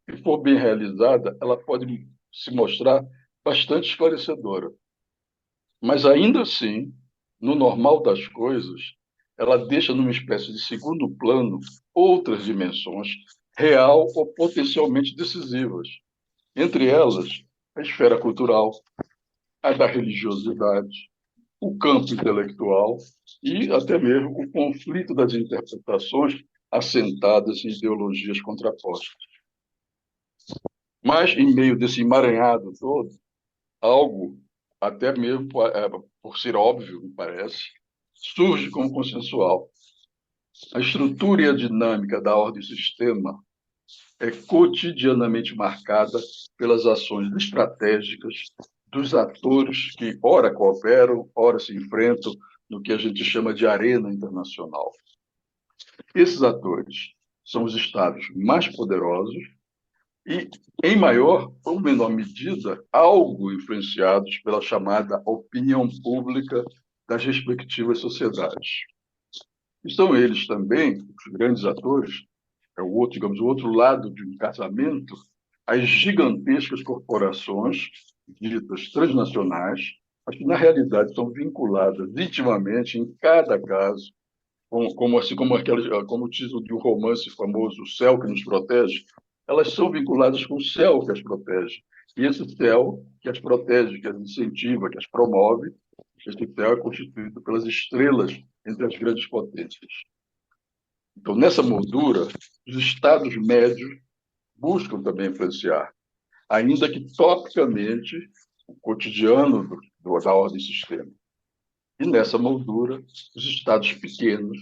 se for bem realizada, ela pode se mostrar bastante esclarecedora. Mas, ainda assim, no normal das coisas, ela deixa numa espécie de segundo plano outras dimensões real ou potencialmente decisivas. Entre elas, a esfera cultural, a da religiosidade, o campo intelectual e até mesmo o conflito das interpretações assentadas em ideologias contrapostas. Mas, em meio desse emaranhado todo, algo, até mesmo por ser óbvio, me parece, surge como consensual. A estrutura e a dinâmica da ordem-sistema é cotidianamente marcada pelas ações estratégicas dos atores que ora cooperam, ora se enfrentam no que a gente chama de arena internacional. Esses atores são os estados mais poderosos e, em maior ou menor medida, algo influenciados pela chamada opinião pública das respectivas sociedades. E são eles também, os grandes atores, é o outro, digamos, o outro lado de um casamento, as gigantescas corporações ditas transnacionais, mas que na realidade são vinculadas intimamente em cada caso, como o título de um romance famoso, O Céu que Nos Protege, elas são vinculadas com o céu que as protege. E esse céu que as protege, que as incentiva, que as promove, esse céu é constituído pelas estrelas entre as grandes potências. Então, nessa moldura, os estados médios buscam também influenciar, ainda que topicamente, o cotidiano da ordem-sistema. E nessa moldura, os estados pequenos,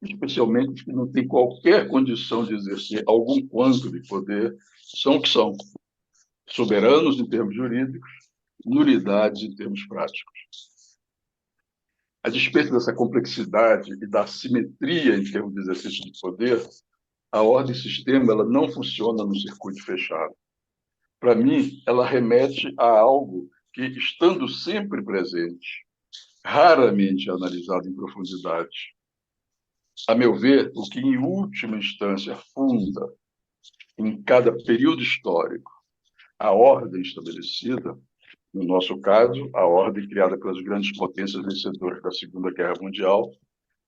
especialmente os que não têm qualquer condição de exercer algum quanto de poder, são o que são: soberanos em termos jurídicos, nulidades em termos práticos. A despeito dessa complexidade e da assimetria em termos de exercício de poder, a ordem-sistema ela não funciona no circuito fechado. Para mim, ela remete a algo que, estando sempre presente, raramente analisado em profundidade. A meu ver, o que, em última instância, funda, em cada período histórico, a ordem estabelecida, no nosso caso, a ordem criada pelas grandes potências vencedoras da Segunda Guerra Mundial,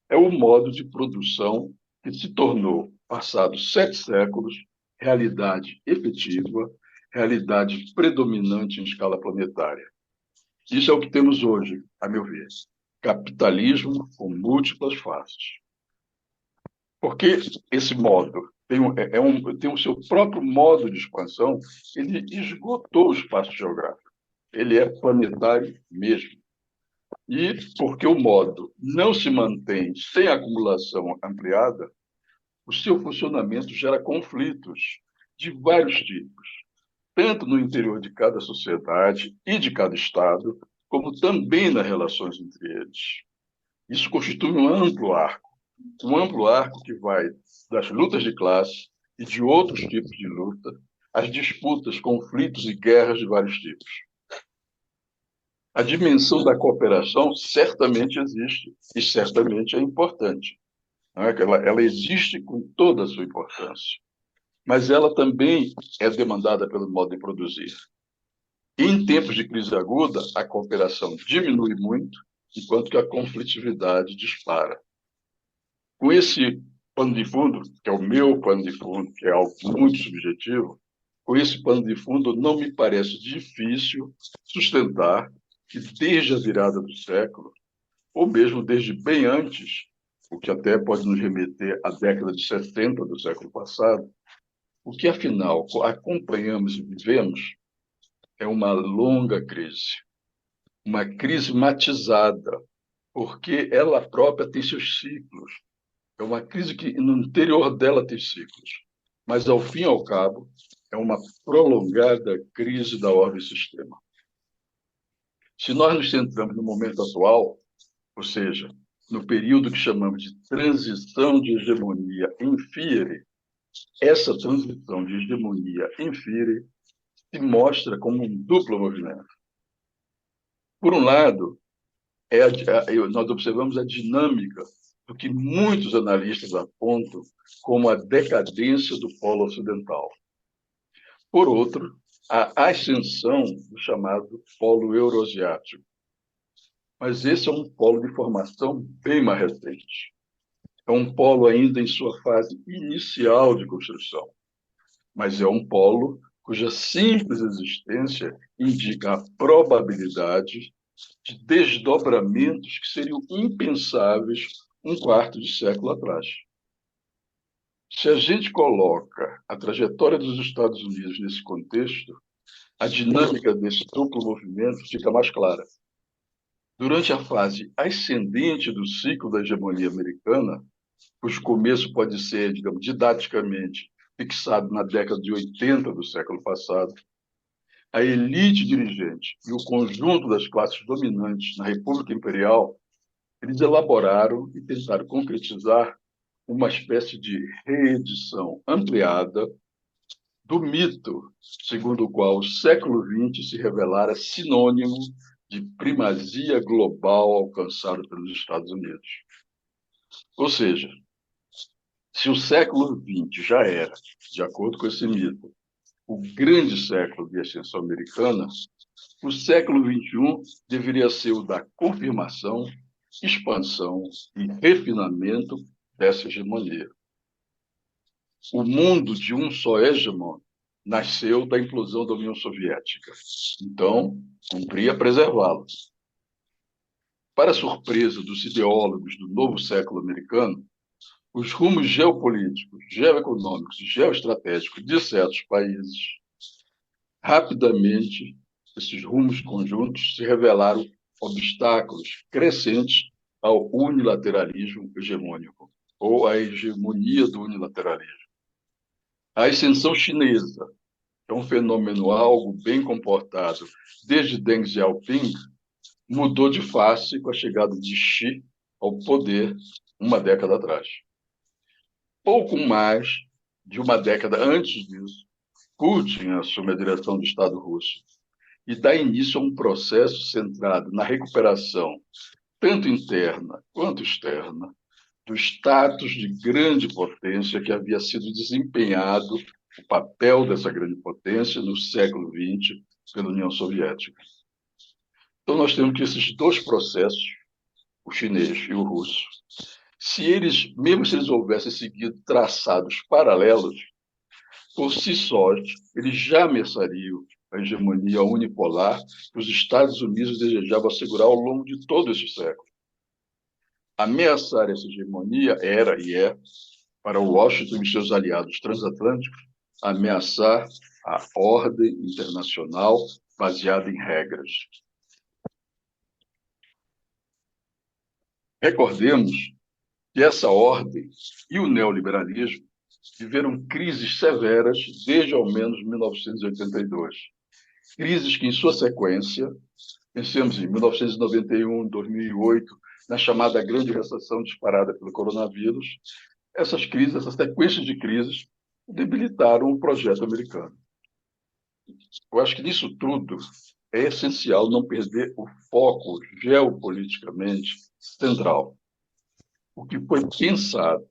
é o modo de produção que se tornou, passados 7 séculos, realidade efetiva, realidade predominante em escala planetária. Isso é o que temos hoje, a meu ver: capitalismo com múltiplas faces. Porque esse modo tem o seu próprio modo de expansão, ele esgotou o espaço geográfico. Ele é planetário mesmo. E porque o modo não se mantém sem acumulação ampliada, o seu funcionamento gera conflitos de vários tipos, tanto no interior de cada sociedade e de cada Estado, como também nas relações entre eles. Isso constitui um amplo arco que vai das lutas de classe e de outros tipos de luta, às disputas, conflitos e guerras de vários tipos. A dimensão da cooperação certamente existe e certamente é importante. Não é? Ela existe com toda a sua importância, mas ela também é demandada pelo modo de produzir. Em tempos de crise aguda, a cooperação diminui muito, enquanto que a conflitividade dispara. Com esse pano de fundo, que é o meu pano de fundo, que é algo muito subjetivo, com esse pano de fundo não me parece difícil sustentar que desde a virada do século, ou mesmo desde bem antes, o que até pode nos remeter à década de 70 do século passado, o que afinal acompanhamos e vivemos é uma longa crise, uma crise matizada, porque ela própria tem seus ciclos. É uma crise que no interior dela tem ciclos, mas ao fim e ao cabo é uma prolongada crise da ordem-sistema. Se nós nos centramos no momento atual, ou seja, no período que chamamos de transição de hegemonia em fiere, essa transição de hegemonia em fiere se mostra como um duplo movimento. Por um lado, nós observamos a dinâmica do que muitos analistas apontam como a decadência do polo ocidental. Por outro, a ascensão do chamado polo euroasiático. Mas esse é um polo de formação bem mais recente. É um polo ainda em sua fase inicial de construção, mas é um polo cuja simples existência indica a probabilidade de desdobramentos que seriam impensáveis um quarto de século atrás. Se a gente coloca a trajetória dos Estados Unidos nesse contexto, a dinâmica desse duplo movimento fica mais clara. Durante a fase ascendente do ciclo da hegemonia americana, cujo começo pode ser, digamos, didaticamente fixado na década de 80 do século passado, a elite dirigente e o conjunto das classes dominantes na República Imperial, eles elaboraram e tentaram concretizar uma espécie de reedição ampliada do mito segundo o qual o século XX se revelara sinônimo de primazia global alcançada pelos Estados Unidos. Ou seja, se o século XX já era, de acordo com esse mito, o grande século de ascensão americana, o século XXI deveria ser o da confirmação, expansão e refinamento dessa hegemonia. O mundo de um só hegemon nasceu da implosão da União Soviética. Então, cumpria preservá-lo. Para surpresa dos ideólogos do novo século americano, os rumos geopolíticos, geoeconômicos e geoestratégicos de certos países, rapidamente, esses rumos conjuntos se revelaram obstáculos crescentes ao unilateralismo hegemônico. ou a hegemonia do unilateralismo. A ascensão chinesa é um fenômeno algo bem comportado desde Deng Xiaoping, mudou de face com a chegada de Xi ao poder uma década atrás. Pouco mais de uma década antes disso, Putin assume a direção do Estado russo e dá início a um processo centrado na recuperação, tanto interna quanto externa, do status de grande potência que havia sido desempenhado, o papel dessa grande potência no século XX pela União Soviética. Então, nós temos que esses dois processos, o chinês e o russo, mesmo se eles houvessem seguido traçados paralelos, por si sós, eles já ameaçariam a hegemonia unipolar que os Estados Unidos desejavam assegurar ao longo de todo esse século. Ameaçar essa hegemonia era e é, para Washington e seus aliados transatlânticos, ameaçar a ordem internacional baseada em regras. Recordemos que essa ordem e o neoliberalismo viveram crises severas desde ao menos 1982. Crises que, em sua sequência, pensemos em 1991, 2008, na chamada Grande Recessão disparada pelo coronavírus, essas crises, essas sequências de crises, debilitaram o projeto americano. Eu acho que nisso tudo é essencial não perder o foco geopoliticamente central. O que foi pensado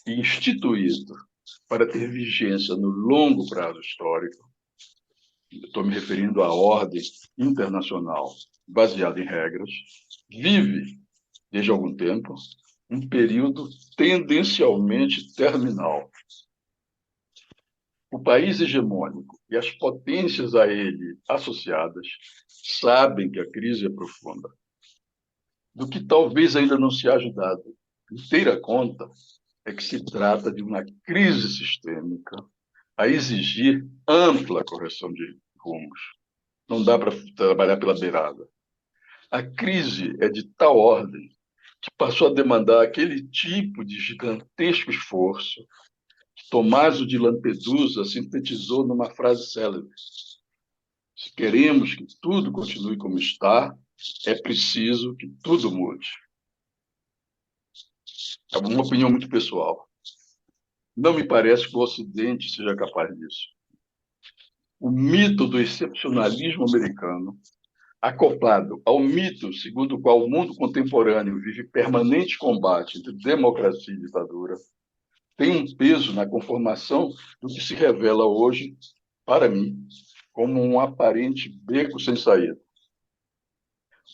e instituído para ter vigência no longo prazo histórico, estou me referindo à ordem internacional baseada em regras, vive, desde algum tempo, um período tendencialmente terminal. O país hegemônico e as potências a ele associadas sabem que a crise é profunda. Do que talvez ainda não se haja dado inteira conta é que se trata de uma crise sistêmica a exigir ampla correção de rumos. Não dá para trabalhar pela beirada. A crise é de tal ordem que passou a demandar aquele tipo de gigantesco esforço que Tommaso de Lampedusa sintetizou numa frase célebre. Se queremos que tudo continue como está, é preciso que tudo mude. É uma opinião muito pessoal. Não me parece que o Ocidente seja capaz disso. O mito do excepcionalismo americano, acoplado ao mito segundo o qual o mundo contemporâneo vive permanente combate entre democracia e ditadura, tem um peso na conformação do que se revela hoje, para mim, como um aparente beco sem saída.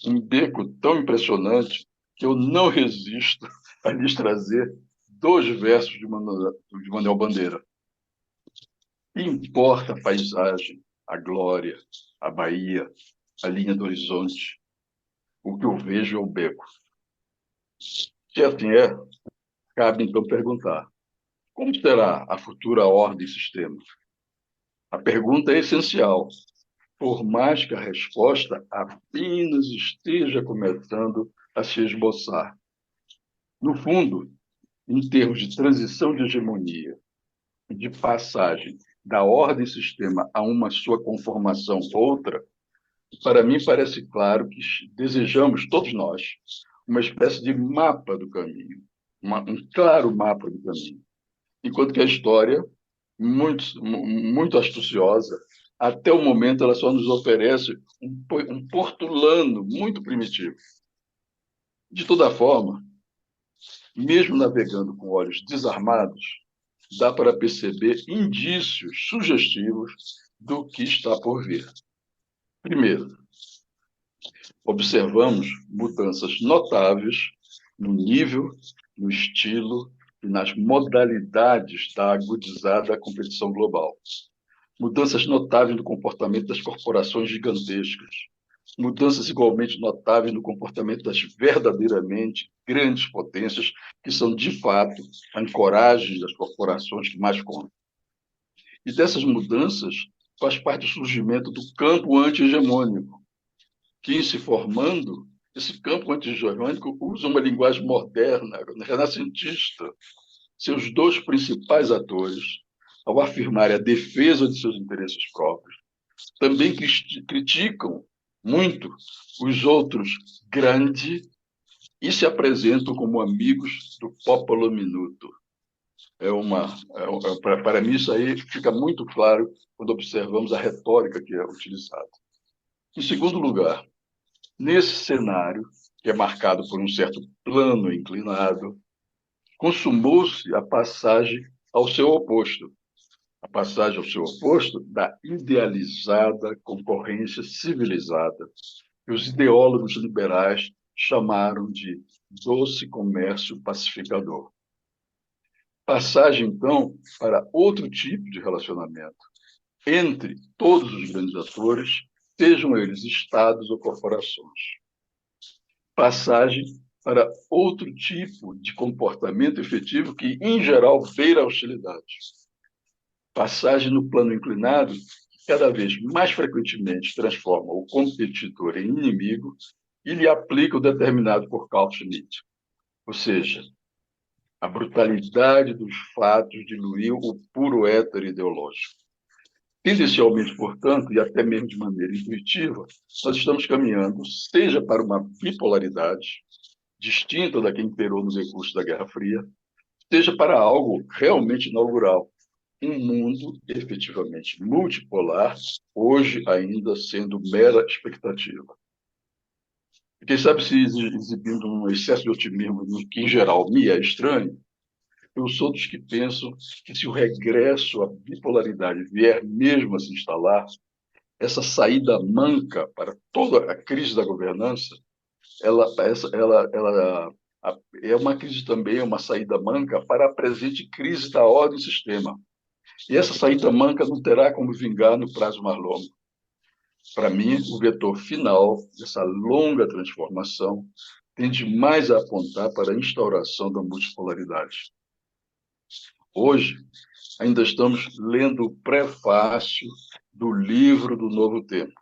Um beco tão impressionante que eu não resisto a lhes trazer 2 versos de Manuel Bandeira. Que importa a paisagem, a glória, a Bahia, a linha do horizonte? O que eu vejo é o beco. Se assim é, cabe então perguntar: como será a futura ordem e sistema? A pergunta é essencial, por mais que a resposta apenas esteja começando a se esboçar. No fundo, em termos de transição de hegemonia e de passagem da ordem e sistema a uma sua conformação outra, para mim parece claro que desejamos, todos nós, uma espécie de mapa do caminho, um claro mapa do caminho. Enquanto que a história, muito astuciosa, até o momento ela só nos oferece um portulano muito primitivo. De toda forma, mesmo navegando com olhos desarmados, dá para perceber indícios sugestivos do que está por vir. Primeiro, observamos mudanças notáveis no nível, no estilo e nas modalidades da agudizada competição global. Mudanças notáveis no comportamento das corporações gigantescas. Mudanças igualmente notáveis no comportamento das verdadeiramente grandes potências, que são, de fato, ancoragens das corporações que mais contam. E dessas mudanças faz parte o surgimento do campo anti-hegemônico, que, se formando, esse campo antigermânico usa uma linguagem moderna, renascentista. Seus dois principais atores, ao afirmarem a defesa de seus interesses próprios, também criticam muito os outros grandi e se apresentam como amigos do popolo minuto. Para mim, isso aí fica muito claro quando observamos a retórica que é utilizada. Em segundo lugar, nesse cenário, que é marcado por um certo plano inclinado, consumou-se a passagem ao seu oposto. A passagem ao seu oposto da idealizada concorrência civilizada, que os ideólogos liberais chamaram de doce comércio pacificador. Passagem, então, para outro tipo de relacionamento entre todos os grandes atores, sejam eles estados ou corporações. Passagem para outro tipo de comportamento efetivo que, em geral, beira a hostilidade. Passagem no plano inclinado, que cada vez mais frequentemente transforma o competidor em inimigo e lhe aplica o determinado por Carl Schmitt. Ou seja, a brutalidade dos fatos diluiu o puro éter ideológico. Tendencialmente, portanto, e até mesmo de maneira intuitiva, nós estamos caminhando, seja para uma bipolaridade, distinta da que imperou no decurso da Guerra Fria, seja para algo realmente inaugural, um mundo efetivamente multipolar, hoje ainda sendo mera expectativa. E quem sabe se exibindo um excesso de otimismo que, em geral, me é estranho, eu sou dos que pensam que se o regresso à bipolaridade vier mesmo a se instalar, essa saída manca para toda a crise da governança, ela é uma crise também, uma saída manca para a presente crise da ordem do sistema. E essa saída manca não terá como vingar no prazo mais longo. Para mim, o vetor final dessa longa transformação tende mais a apontar para a instauração da multipolaridade. Hoje, ainda estamos lendo o prefácio do livro do Novo Tempo.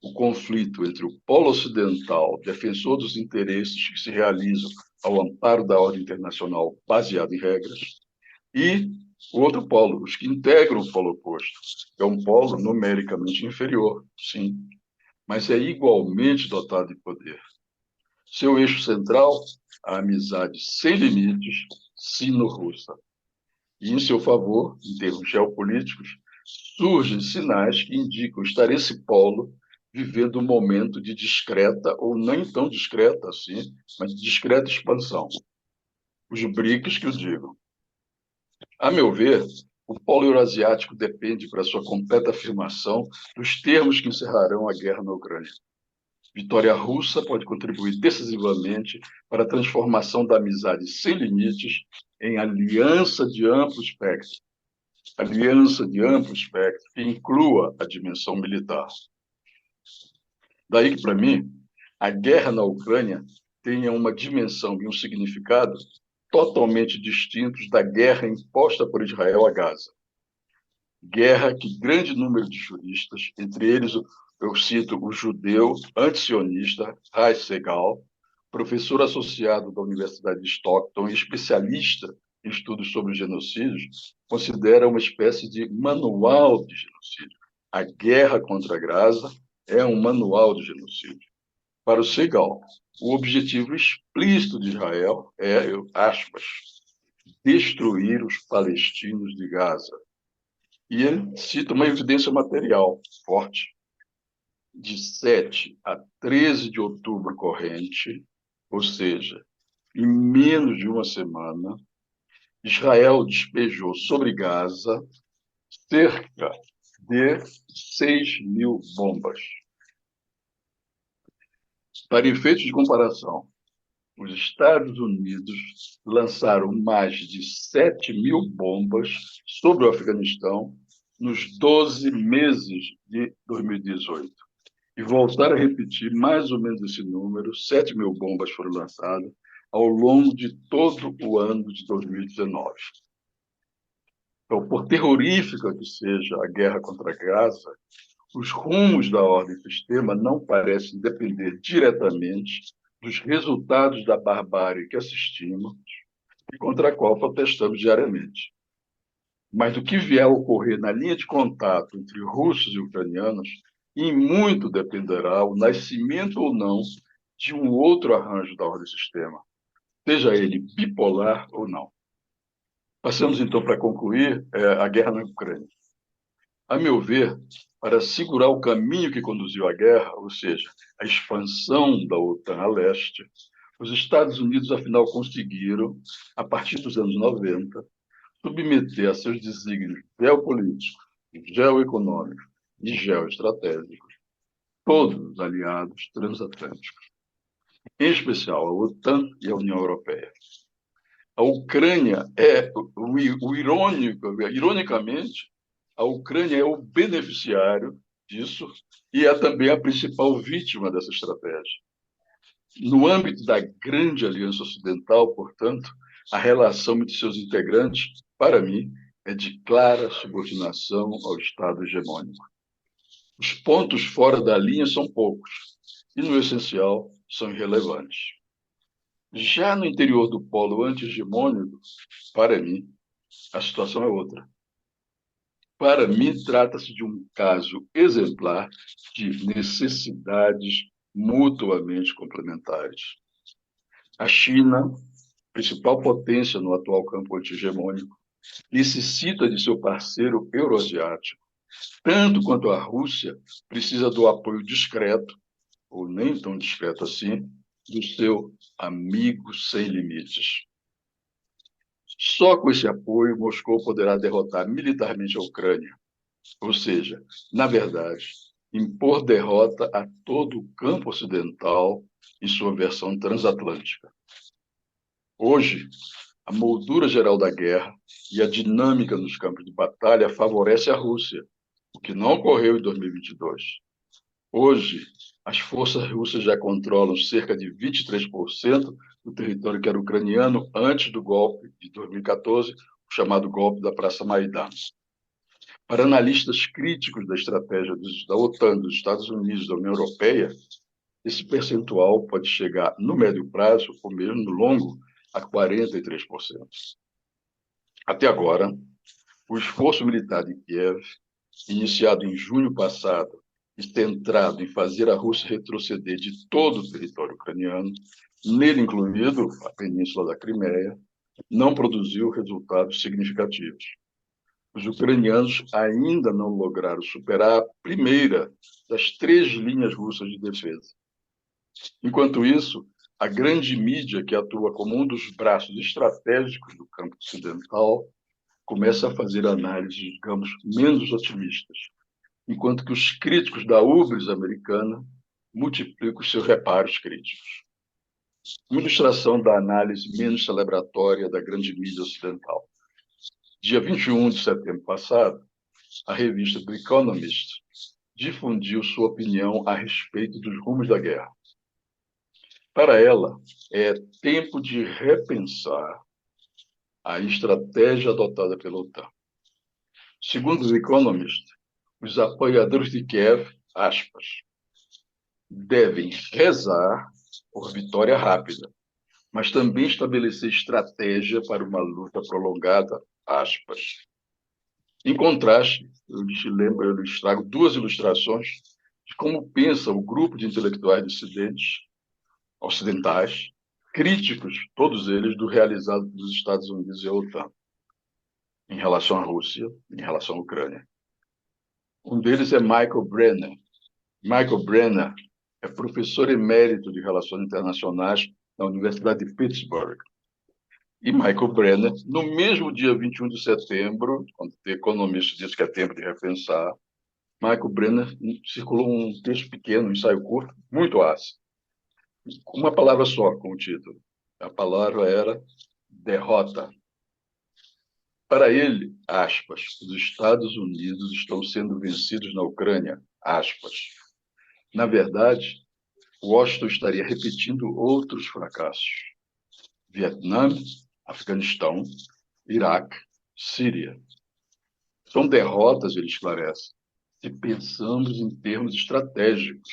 O conflito entre o polo ocidental, defensor dos interesses que se realizam ao amparo da ordem internacional baseada em regras, e o outro polo, os que integram o polo oposto. É um polo numericamente inferior, sim, mas é igualmente dotado de poder. Seu eixo central, a amizade sem limites, sino-russa. E, em seu favor, em termos geopolíticos, surgem sinais que indicam estar esse polo vivendo um momento de discreta, ou nem tão discreta assim, mas de discreta expansão. Os BRICS que o digam. A meu ver, o polo eurasiático depende, para sua completa afirmação, dos termos que encerrarão a guerra na Ucrânia. Vitória russa pode contribuir decisivamente para a transformação da amizade sem limites em aliança de amplo espectro. Aliança de amplo espectro que inclua a dimensão militar. Daí que, para mim, a guerra na Ucrânia tenha uma dimensão e um significado totalmente distintos da guerra imposta por Israel a Gaza. Guerra que grande número de juristas, entre eles eu cito o judeu antisionista Rai Segal, professor associado da Universidade de Stockton e especialista em estudos sobre genocídios, considera uma espécie de manual de genocídio. A guerra contra Gaza é um manual de genocídio. Para o Segal, o objetivo explícito de Israel é, aspas, destruir os palestinos de Gaza. E ele cita uma evidência material forte. De 7 a 13 de outubro corrente, ou seja, em menos de uma semana, Israel despejou sobre Gaza cerca de 6.000 bombas. Para efeitos de comparação, os Estados Unidos lançaram mais de 7.000 bombas sobre o Afeganistão nos 12 meses de 2018. E voltar a repetir mais ou menos esse número, 7.000 bombas foram lançadas ao longo de todo o ano de 2019. Então, por terrorífica que seja a guerra contra Gaza, os rumos da ordem-sistema não parecem depender diretamente dos resultados da barbárie que assistimos e contra a qual protestamos diariamente, mas do que vier a ocorrer na linha de contato entre russos e ucranianos, em muito dependerá o nascimento ou não de um outro arranjo da ordem-sistema, seja ele bipolar ou não. Passamos, então, para concluir, a guerra na Ucrânia. A meu ver, para segurar o caminho que conduziu à guerra, ou seja, a expansão da OTAN a leste, os Estados Unidos, afinal, conseguiram, a partir dos anos 90, submeter a seus desígnios geopolíticos, geoeconômicos e geoestratégicos todos os aliados transatlânticos, em especial a OTAN e a União Europeia. A Ucrânia ironicamente, a Ucrânia é o beneficiário disso e é também a principal vítima dessa estratégia. No âmbito da grande aliança ocidental, portanto, a relação entre seus integrantes, para mim, é de clara subordinação ao Estado hegemônico. Os pontos fora da linha são poucos e, no essencial, são irrelevantes. Já no interior do polo anti-hegemônico, para mim, a situação é outra. Para mim, trata-se de um caso exemplar de necessidades mutuamente complementares. A China, principal potência no atual campo anti-hegemônico, necessita de seu parceiro euroasiático, tanto quanto a Rússia precisa do apoio discreto, ou nem tão discreto assim, do seu amigo sem limites. Só com esse apoio, Moscou poderá derrotar militarmente a Ucrânia, ou seja, na verdade, impor derrota a todo o campo ocidental em sua versão transatlântica. Hoje, a moldura geral da guerra e a dinâmica nos campos de batalha favorece a Rússia, o que não ocorreu em 2022. Hoje, as forças russas já controlam cerca de 23% do território que era ucraniano antes do golpe de 2014, o chamado golpe da Praça Maidan. Para analistas críticos da estratégia da OTAN, dos Estados Unidos e da União Europeia, esse percentual pode chegar, no médio prazo, ou mesmo no longo, a 43%. Até agora, o esforço militar de Kiev, iniciado em junho passado e centrado em fazer a Rússia retroceder de todo o território ucraniano, nele incluído a península da Crimeia, não produziu resultados significativos. Os ucranianos ainda não lograram superar a primeira das 3 linhas russas de defesa. Enquanto isso, a grande mídia, que atua como um dos braços estratégicos do campo ocidental, começa a fazer análises, digamos, menos otimistas, enquanto que os críticos da ubris americana multiplicam os seus reparos críticos. Uma ilustração da análise menos celebratória da grande mídia ocidental. Dia 21 de setembro passado, a revista The Economist difundiu sua opinião a respeito dos rumos da guerra. Para ela, é tempo de repensar a estratégia adotada pela OTAN. Segundo The Economist, os apoiadores de Kiev, aspas, devem rezar por vitória rápida, mas também estabelecer estratégia para uma luta prolongada, aspas. Em contraste, eu lhes trago 2 ilustrações de como pensa o grupo de intelectuais ocidentais, críticos, todos eles, do realizado pelos Estados Unidos e a OTAN, em relação à Rússia, em relação à Ucrânia. Um deles é Michael Brenner. Michael Brenner é professor emérito de Relações Internacionais na Universidade de Pittsburgh. E Michael Brenner, no mesmo dia 21 de setembro, quando o Economist disse que é tempo de repensar, Michael Brenner circulou um texto pequeno, um ensaio curto, muito ácido. Uma palavra só com o título. A palavra era derrota. Para ele, aspas, os Estados Unidos estão sendo vencidos na Ucrânia, aspas. Na verdade, Washington estaria repetindo outros fracassos. Vietnã, Afeganistão, Iraque, Síria. São derrotas, ele esclarece, se pensamos em termos estratégicos.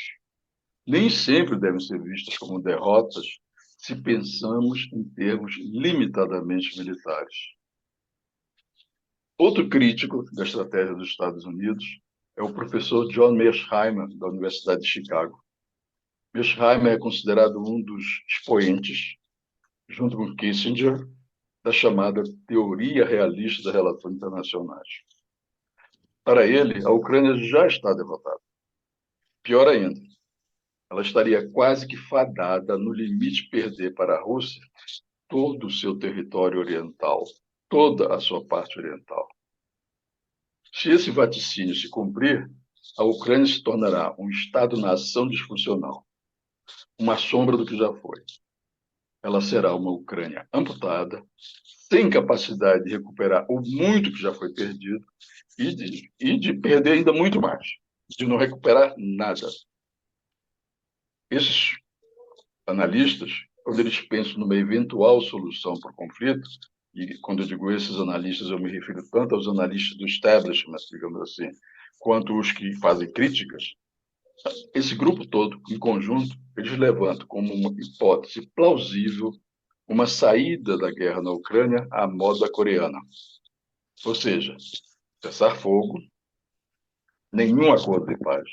Nem sempre devem ser vistas como derrotas se pensamos em termos limitadamente militares. Outro crítico da estratégia dos Estados Unidos é o professor John Mearsheimer, da Universidade de Chicago. Mearsheimer é considerado um dos expoentes, junto com Kissinger, da chamada teoria realista das relações internacionais. Para ele, a Ucrânia já está derrotada. Pior ainda, ela estaria quase que fadada, no limite, perder para a Rússia todo o seu território oriental, toda a sua parte oriental. Se esse vaticínio se cumprir, a Ucrânia se tornará um Estado-nação disfuncional, uma sombra do que já foi. Ela será uma Ucrânia amputada, sem capacidade de recuperar o muito que já foi perdido e de perder ainda muito mais, de não recuperar nada. Esses analistas, quando eles pensam numa eventual solução para o conflito, e quando eu digo esses analistas, eu me refiro tanto aos analistas do establishment, digamos assim, quanto os que fazem críticas, esse grupo todo, em conjunto, eles levantam como uma hipótese plausível uma saída da guerra na Ucrânia à moda coreana. Ou seja, cessar fogo, nenhum acordo de paz,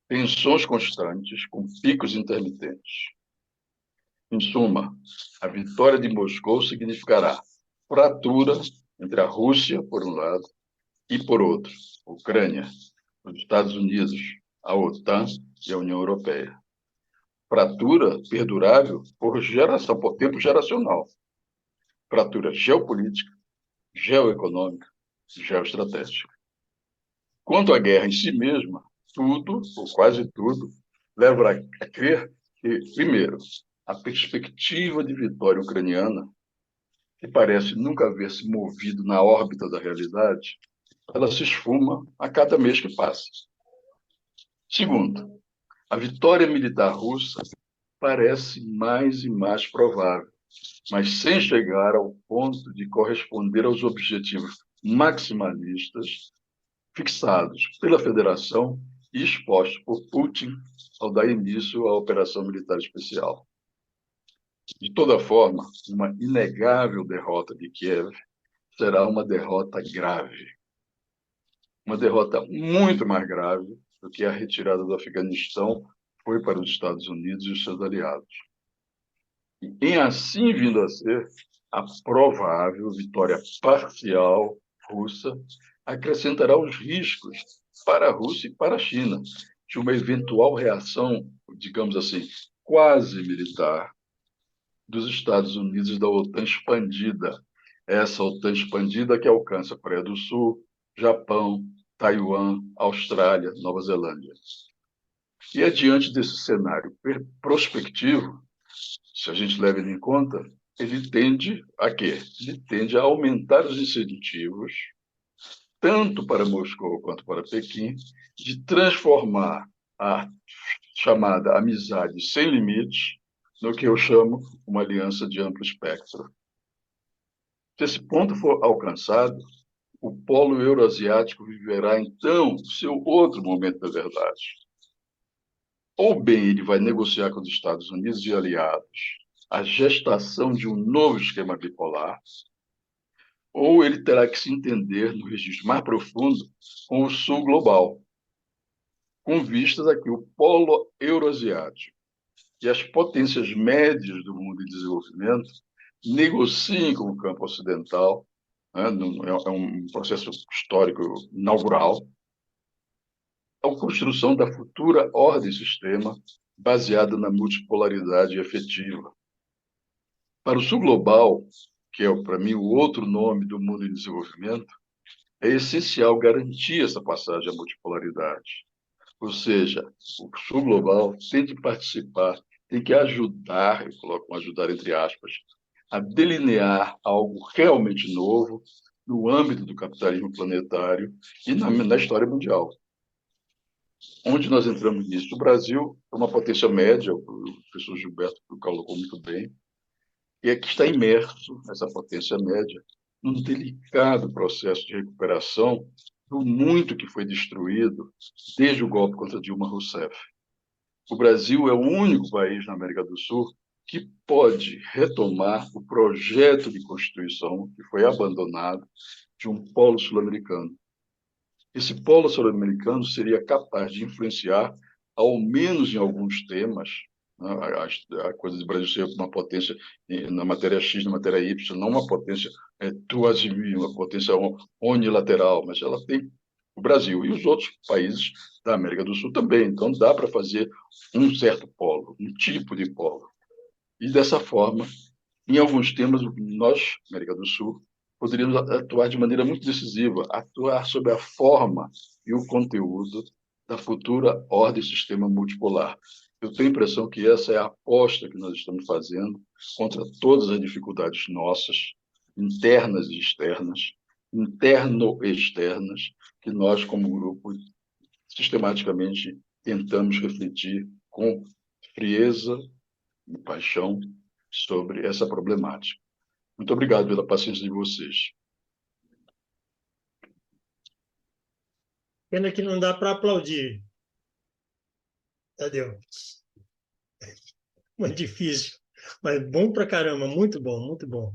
tensões constantes com picos intermitentes. Em suma, a vitória de Moscou significará fratura entre a Rússia, por um lado, e, por outro, a Ucrânia, os Estados Unidos, a OTAN e a União Europeia. Fratura perdurável por geração, por tempo geracional. Fratura geopolítica, geoeconômica, geoestratégica. Quanto à guerra em si mesma, tudo, ou quase tudo, leva a crer que, primeiro, a perspectiva de vitória ucraniana, que parece nunca haver se movido na órbita da realidade, ela se esfuma a cada mês que passa. Segundo, a vitória militar russa parece mais e mais provável, mas sem chegar ao ponto de corresponder aos objetivos maximalistas fixados pela Federação e expostos por Putin ao dar início à operação militar especial. De toda forma, uma inegável derrota de Kiev será uma derrota grave. Uma derrota muito mais grave do que a retirada do Afeganistão foi para os Estados Unidos e os seus aliados. E, em assim vindo a ser, a provável vitória parcial russa acrescentará os riscos para a Rússia e para a China de uma eventual reação, digamos assim, quase militar dos Estados Unidos e da OTAN expandida. Essa OTAN expandida que alcança a Coreia do Sul, Japão, Taiwan, Austrália, Nova Zelândia. E é diante desse cenário prospectivo, se a gente leva ele em conta, ele tende a quê? Ele tende a aumentar os incentivos, tanto para Moscou quanto para Pequim, de transformar a chamada amizade sem limites no que eu chamo uma aliança de amplo espectro. Se esse ponto for alcançado, o polo euroasiático viverá, então, o seu outro momento da verdade. Ou bem ele vai negociar com os Estados Unidos e aliados a gestação de um novo esquema bipolar, ou ele terá que se entender no registro mais profundo com o Sul global, com vistas a que o polo euroasiático e as potências médias do mundo em desenvolvimento negociem com o campo ocidental, né, é um processo histórico inaugural, a construção da futura ordem-sistema baseada na multipolaridade efetiva. Para o Sul global, que é, para mim, o outro nome do mundo em desenvolvimento, é essencial garantir essa passagem à multipolaridade. Ou seja, o Sul global tem que participar, tem que ajudar, eu coloco um ajudar entre aspas, a delinear algo realmente novo no âmbito do capitalismo planetário e na história mundial. Onde nós entramos nisso? O Brasil é uma potência média, o professor Gilberto colocou muito bem, e é que está imerso, essa potência média, num delicado processo de recuperação do muito que foi destruído desde o golpe contra Dilma Rousseff. O Brasil é o único país na América do Sul que pode retomar o projeto de Constituição que foi abandonado de um polo sul-americano. Esse polo sul-americano seria capaz de influenciar, ao menos em alguns temas, né, a coisa do Brasil ser uma potência na matéria X, na matéria Y, não uma potência tuazimil, uma potência unilateral, mas ela tem o Brasil e os outros países da América do Sul também. Então, dá para fazer um certo polo, um tipo de polo. E, dessa forma, em alguns temas, nós, América do Sul, poderíamos atuar de maneira muito decisiva, atuar sobre a forma e o conteúdo da futura ordem e sistema multipolar. Eu tenho a impressão que essa é a aposta que nós estamos fazendo contra todas as dificuldades nossas, internas e externas, interno-externas, que nós, como grupo, sistematicamente tentamos refletir com frieza e paixão sobre essa problemática. Muito obrigado pela paciência de vocês. Pena que não dá para aplaudir, Tadeu. Muito difícil, mas bom pra caramba, muito bom, muito bom.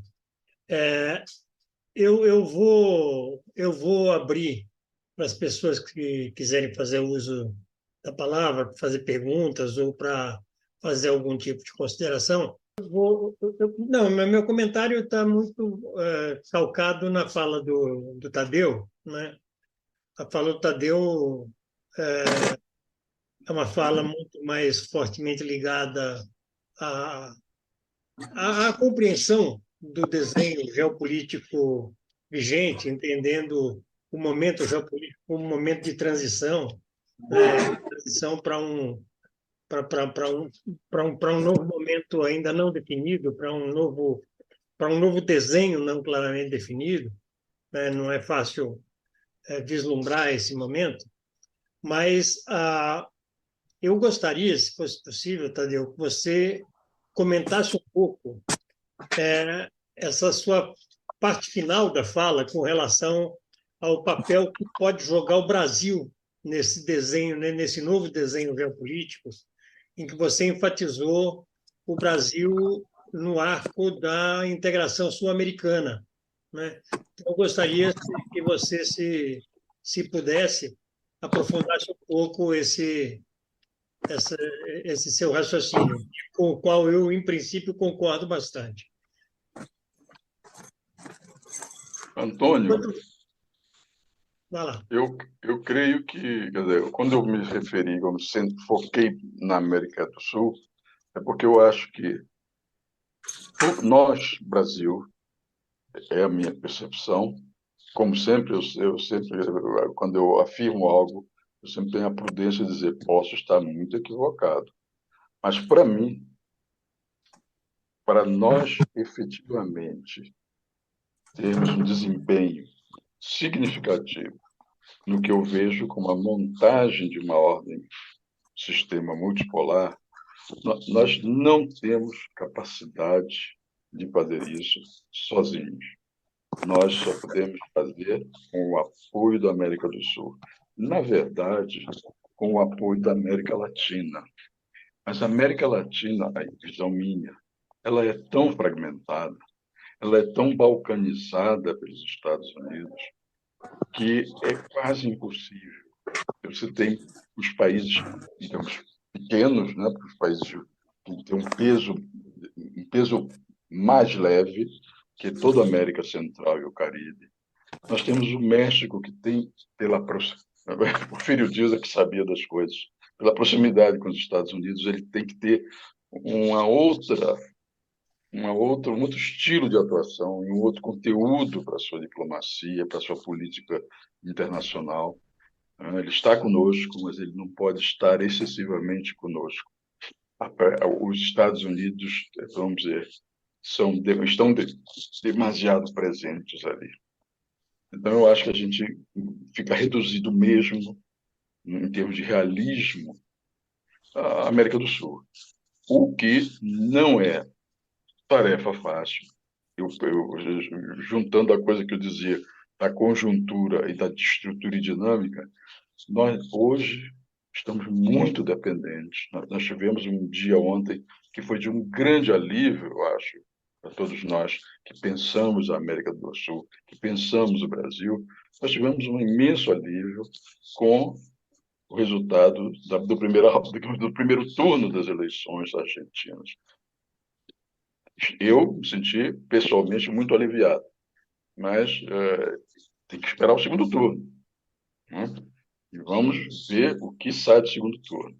Eu vou abrir para as pessoas que quiserem fazer uso da palavra, fazer perguntas ou para fazer algum tipo de consideração. Não, mas meu comentário está muito calcado na fala do Tadeu, né? A fala do Tadeu é uma fala muito mais fortemente ligada à, à compreensão do desenho geopolítico vigente, entendendo o momento geopolítico como um momento de transição, transição para um novo momento ainda não definido, para um novo desenho não claramente definido, né? Não é fácil vislumbrar esse momento, mas eu gostaria, se fosse possível, Tadeu, que você comentasse um pouco essa sua parte final da fala com relação ao papel que pode jogar o Brasil nesse desenho, né, nesse novo desenho geopolítico, em que você enfatizou o Brasil no arco da integração sul-americana, né? Eu gostaria que você, se pudesse, aprofundasse um pouco esse seu raciocínio, com o qual eu, em princípio, concordo bastante. Antônio, Vai lá. eu creio que, quer dizer, quando eu me referi, eu sempre foquei na América do Sul, é porque eu acho que nós, Brasil, é a minha percepção, como sempre, eu sempre, quando eu afirmo algo, eu sempre tenho a prudência de dizer, posso estar muito equivocado. Mas, para mim, para nós efetivamente termos um desempenho significativo no que eu vejo como a montagem de uma ordem, sistema multipolar, nós não temos capacidade de fazer isso sozinhos. Nós só podemos fazer com o apoio da América do Sul. Na verdade, com o apoio da América Latina. Mas a América Latina, a visão minha, ela é tão fragmentada, ela é tão balcanizada pelos Estados Unidos, que é quase impossível. Você tem os países, digamos, pequenos, né, os países que têm um peso mais leve que toda a América Central e o Caribe. Nós temos o México, que tem, o Filho Dias é que sabia das coisas, pela proximidade com os Estados Unidos, ele tem que ter um outro estilo de atuação e um outro conteúdo para a sua diplomacia, para a sua política internacional. Ele está conosco, mas ele não pode estar excessivamente conosco. Os Estados Unidos, vamos dizer, estão demasiado presentes ali. Então, eu acho que a gente fica reduzido mesmo, em termos de realismo, à América do Sul. O que não é tarefa fácil. Juntando a coisa que eu dizia, da conjuntura e da estrutura e dinâmica, nós hoje estamos muito dependentes. Nós tivemos um dia ontem que foi de um grande alívio, eu acho, para todos nós que pensamos a América do Sul, que pensamos o Brasil. Nós tivemos um imenso alívio com o resultado do primeiro turno das eleições argentinas. Eu me senti pessoalmente muito aliviado, mas tem que esperar o segundo turno, né? E vamos ver o que sai do segundo turno.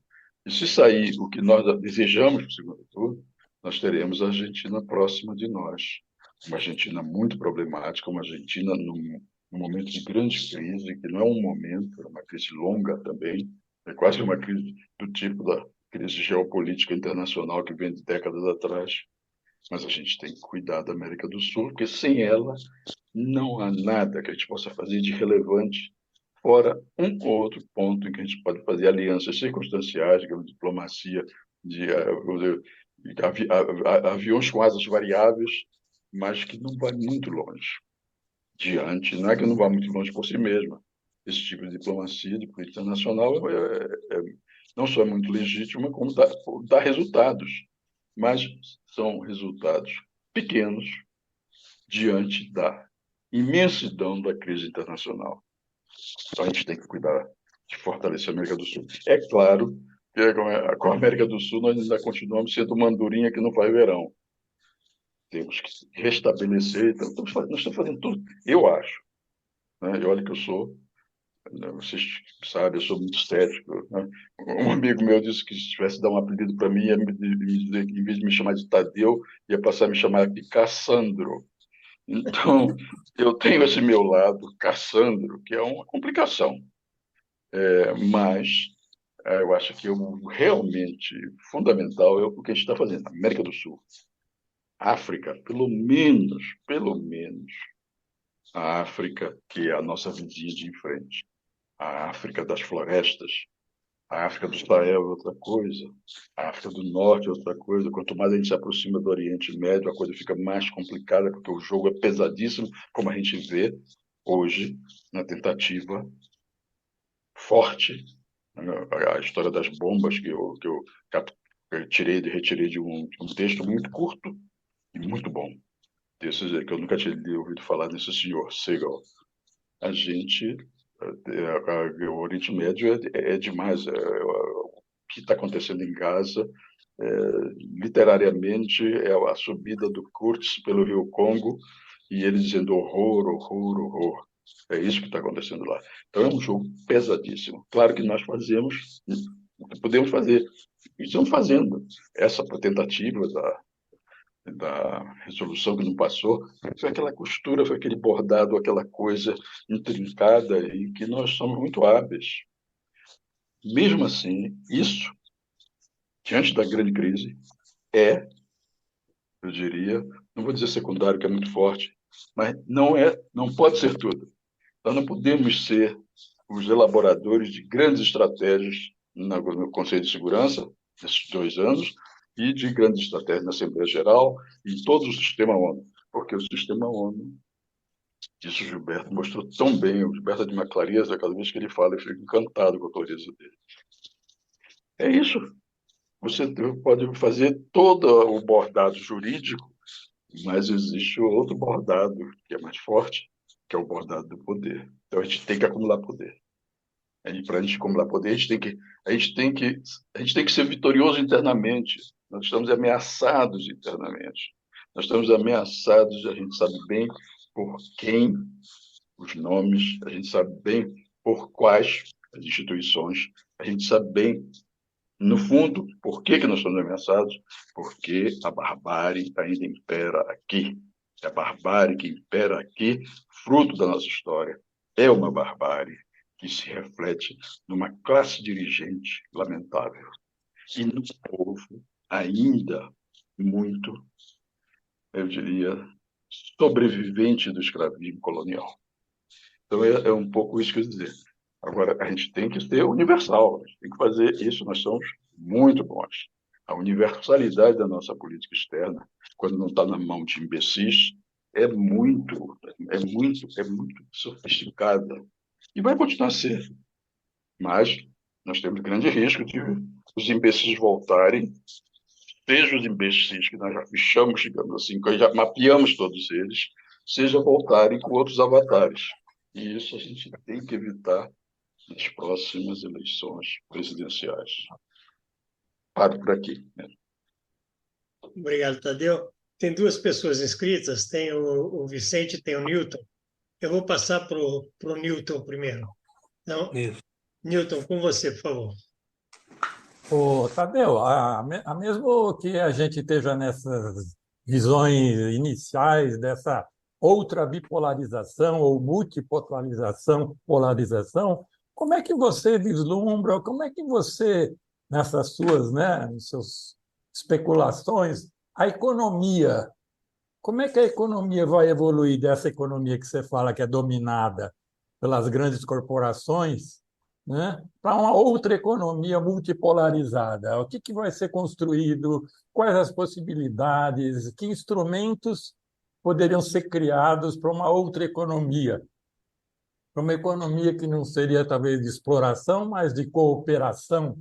E se sair o que nós desejamos para o segundo turno, nós teremos a Argentina próxima de nós. Uma Argentina muito problemática, uma Argentina num momento de grande crise, que não é um momento, é uma crise longa também, é quase uma crise do tipo da crise geopolítica internacional que vem de décadas atrás. Mas a gente tem que cuidar da América do Sul, porque sem ela não há nada que a gente possa fazer de relevante, fora um ou outro ponto em que a gente pode fazer alianças circunstanciais, digamos, diplomacia, aviões com asas variáveis, mas que não vai muito longe. Não é que não vá muito longe por si mesma. Esse tipo de diplomacia, de política internacional, não só é muito legítima, como dá resultados, mas são resultados pequenos diante da imensidão da crise internacional. Então, a gente tem que cuidar de fortalecer a América do Sul. É claro que com a América do Sul nós ainda continuamos sendo uma andorinha que não faz verão. Temos que restabelecer. Então, nós estamos fazendo tudo, eu acho. Né? E olha que eu sou, né, vocês sabem, eu sou muito cético. Né? Um amigo meu disse que se tivesse dar um apelido para mim, ia me dizer que, em vez de me chamar de Tadeu, ia passar a me chamar de Cassandro. Então, eu tenho esse meu lado, Cassandro, que é uma complicação. Mas eu acho que o realmente fundamental é o que a gente está fazendo. América do Sul, África, pelo menos, a África, que é a nossa vizinha de frente, a África das florestas, a África do Sahel é outra coisa, a África do Norte é outra coisa. Quanto mais a gente se aproxima do Oriente Médio, a coisa fica mais complicada, porque o jogo é pesadíssimo, como a gente vê hoje na tentativa forte, a história das bombas que eu retirei de um texto muito curto e muito bom. Desses que eu nunca tinha ouvido falar desse senhor, Segal. A gente, o Oriente Médio é demais. O que está acontecendo em Gaza, literariamente, é a subida do Kurtz pelo Rio Congo e ele dizendo horror, horror, horror. É isso que está acontecendo lá. Então é um jogo pesadíssimo. Claro que nós fazemos o que podemos fazer. E estamos fazendo essa tentativa da resolução que não passou. Foi aquela costura, foi aquele bordado, aquela coisa intrincada em que nós somos muito hábeis. Mesmo assim, isso, diante da grande crise, eu diria, não vou dizer secundário, que é muito forte, mas não pode ser tudo. Nós não podemos ser os elaboradores de grandes estratégias no Conselho de Segurança, nesses 2 anos, e de grandes estratégias na Assembleia Geral e em todo o sistema ONU. Porque o sistema ONU, isso o Gilberto mostrou tão bem, o Gilberto é de uma clareza, cada vez que ele fala, eu fico encantado com a clareza dele. É isso. Você pode fazer todo o bordado jurídico, mas existe outro bordado que é mais forte, que é o bordado do poder. Então a gente tem que acumular poder. E para a gente acumular poder, a gente tem que ser vitorioso internamente. Nós estamos ameaçados internamente. Nós estamos ameaçados, a gente sabe bem por quem, os nomes, a gente sabe bem por quais as instituições, a gente sabe bem, no fundo, por que nós estamos ameaçados? Porque a barbárie ainda impera aqui. É a barbárie que impera aqui, fruto da nossa história. É uma barbárie que se reflete numa classe dirigente lamentável e no povo ainda muito, eu diria, sobrevivente do escravismo colonial. Então, é um pouco isso que eu dizer. Agora, a gente tem que ser universal, a gente tem que fazer isso, nós somos muito bons. A universalidade da nossa política externa, quando não está na mão de imbecis, muito sofisticada e vai continuar a ser. Mas nós temos grande risco de os imbecis voltarem, seja os imbecis que nós já fichamos, digamos assim, que já mapeamos todos eles, seja voltarem com outros avatares. E isso a gente tem que evitar nas próximas eleições presidenciais. Paro por aqui. Obrigado, Tadeu. Tem duas pessoas inscritas, tem o Vicente e tem o Newton. Eu vou passar para o Newton primeiro. Então, Isso. Newton, com você, por favor. Tadeu, mesmo que a gente esteja nessas visões iniciais dessa outra bipolarização ou polarização, como é que você vislumbra, como é que você, nessas suas especulações, a economia, como é que a economia vai evoluir dessa economia que você fala que é dominada pelas grandes corporações, né, para uma outra economia multipolarizada? O que vai ser construído? Quais as possibilidades? Que instrumentos poderiam ser criados para uma outra economia? Para uma economia que não seria, talvez, de exploração, mas de cooperação,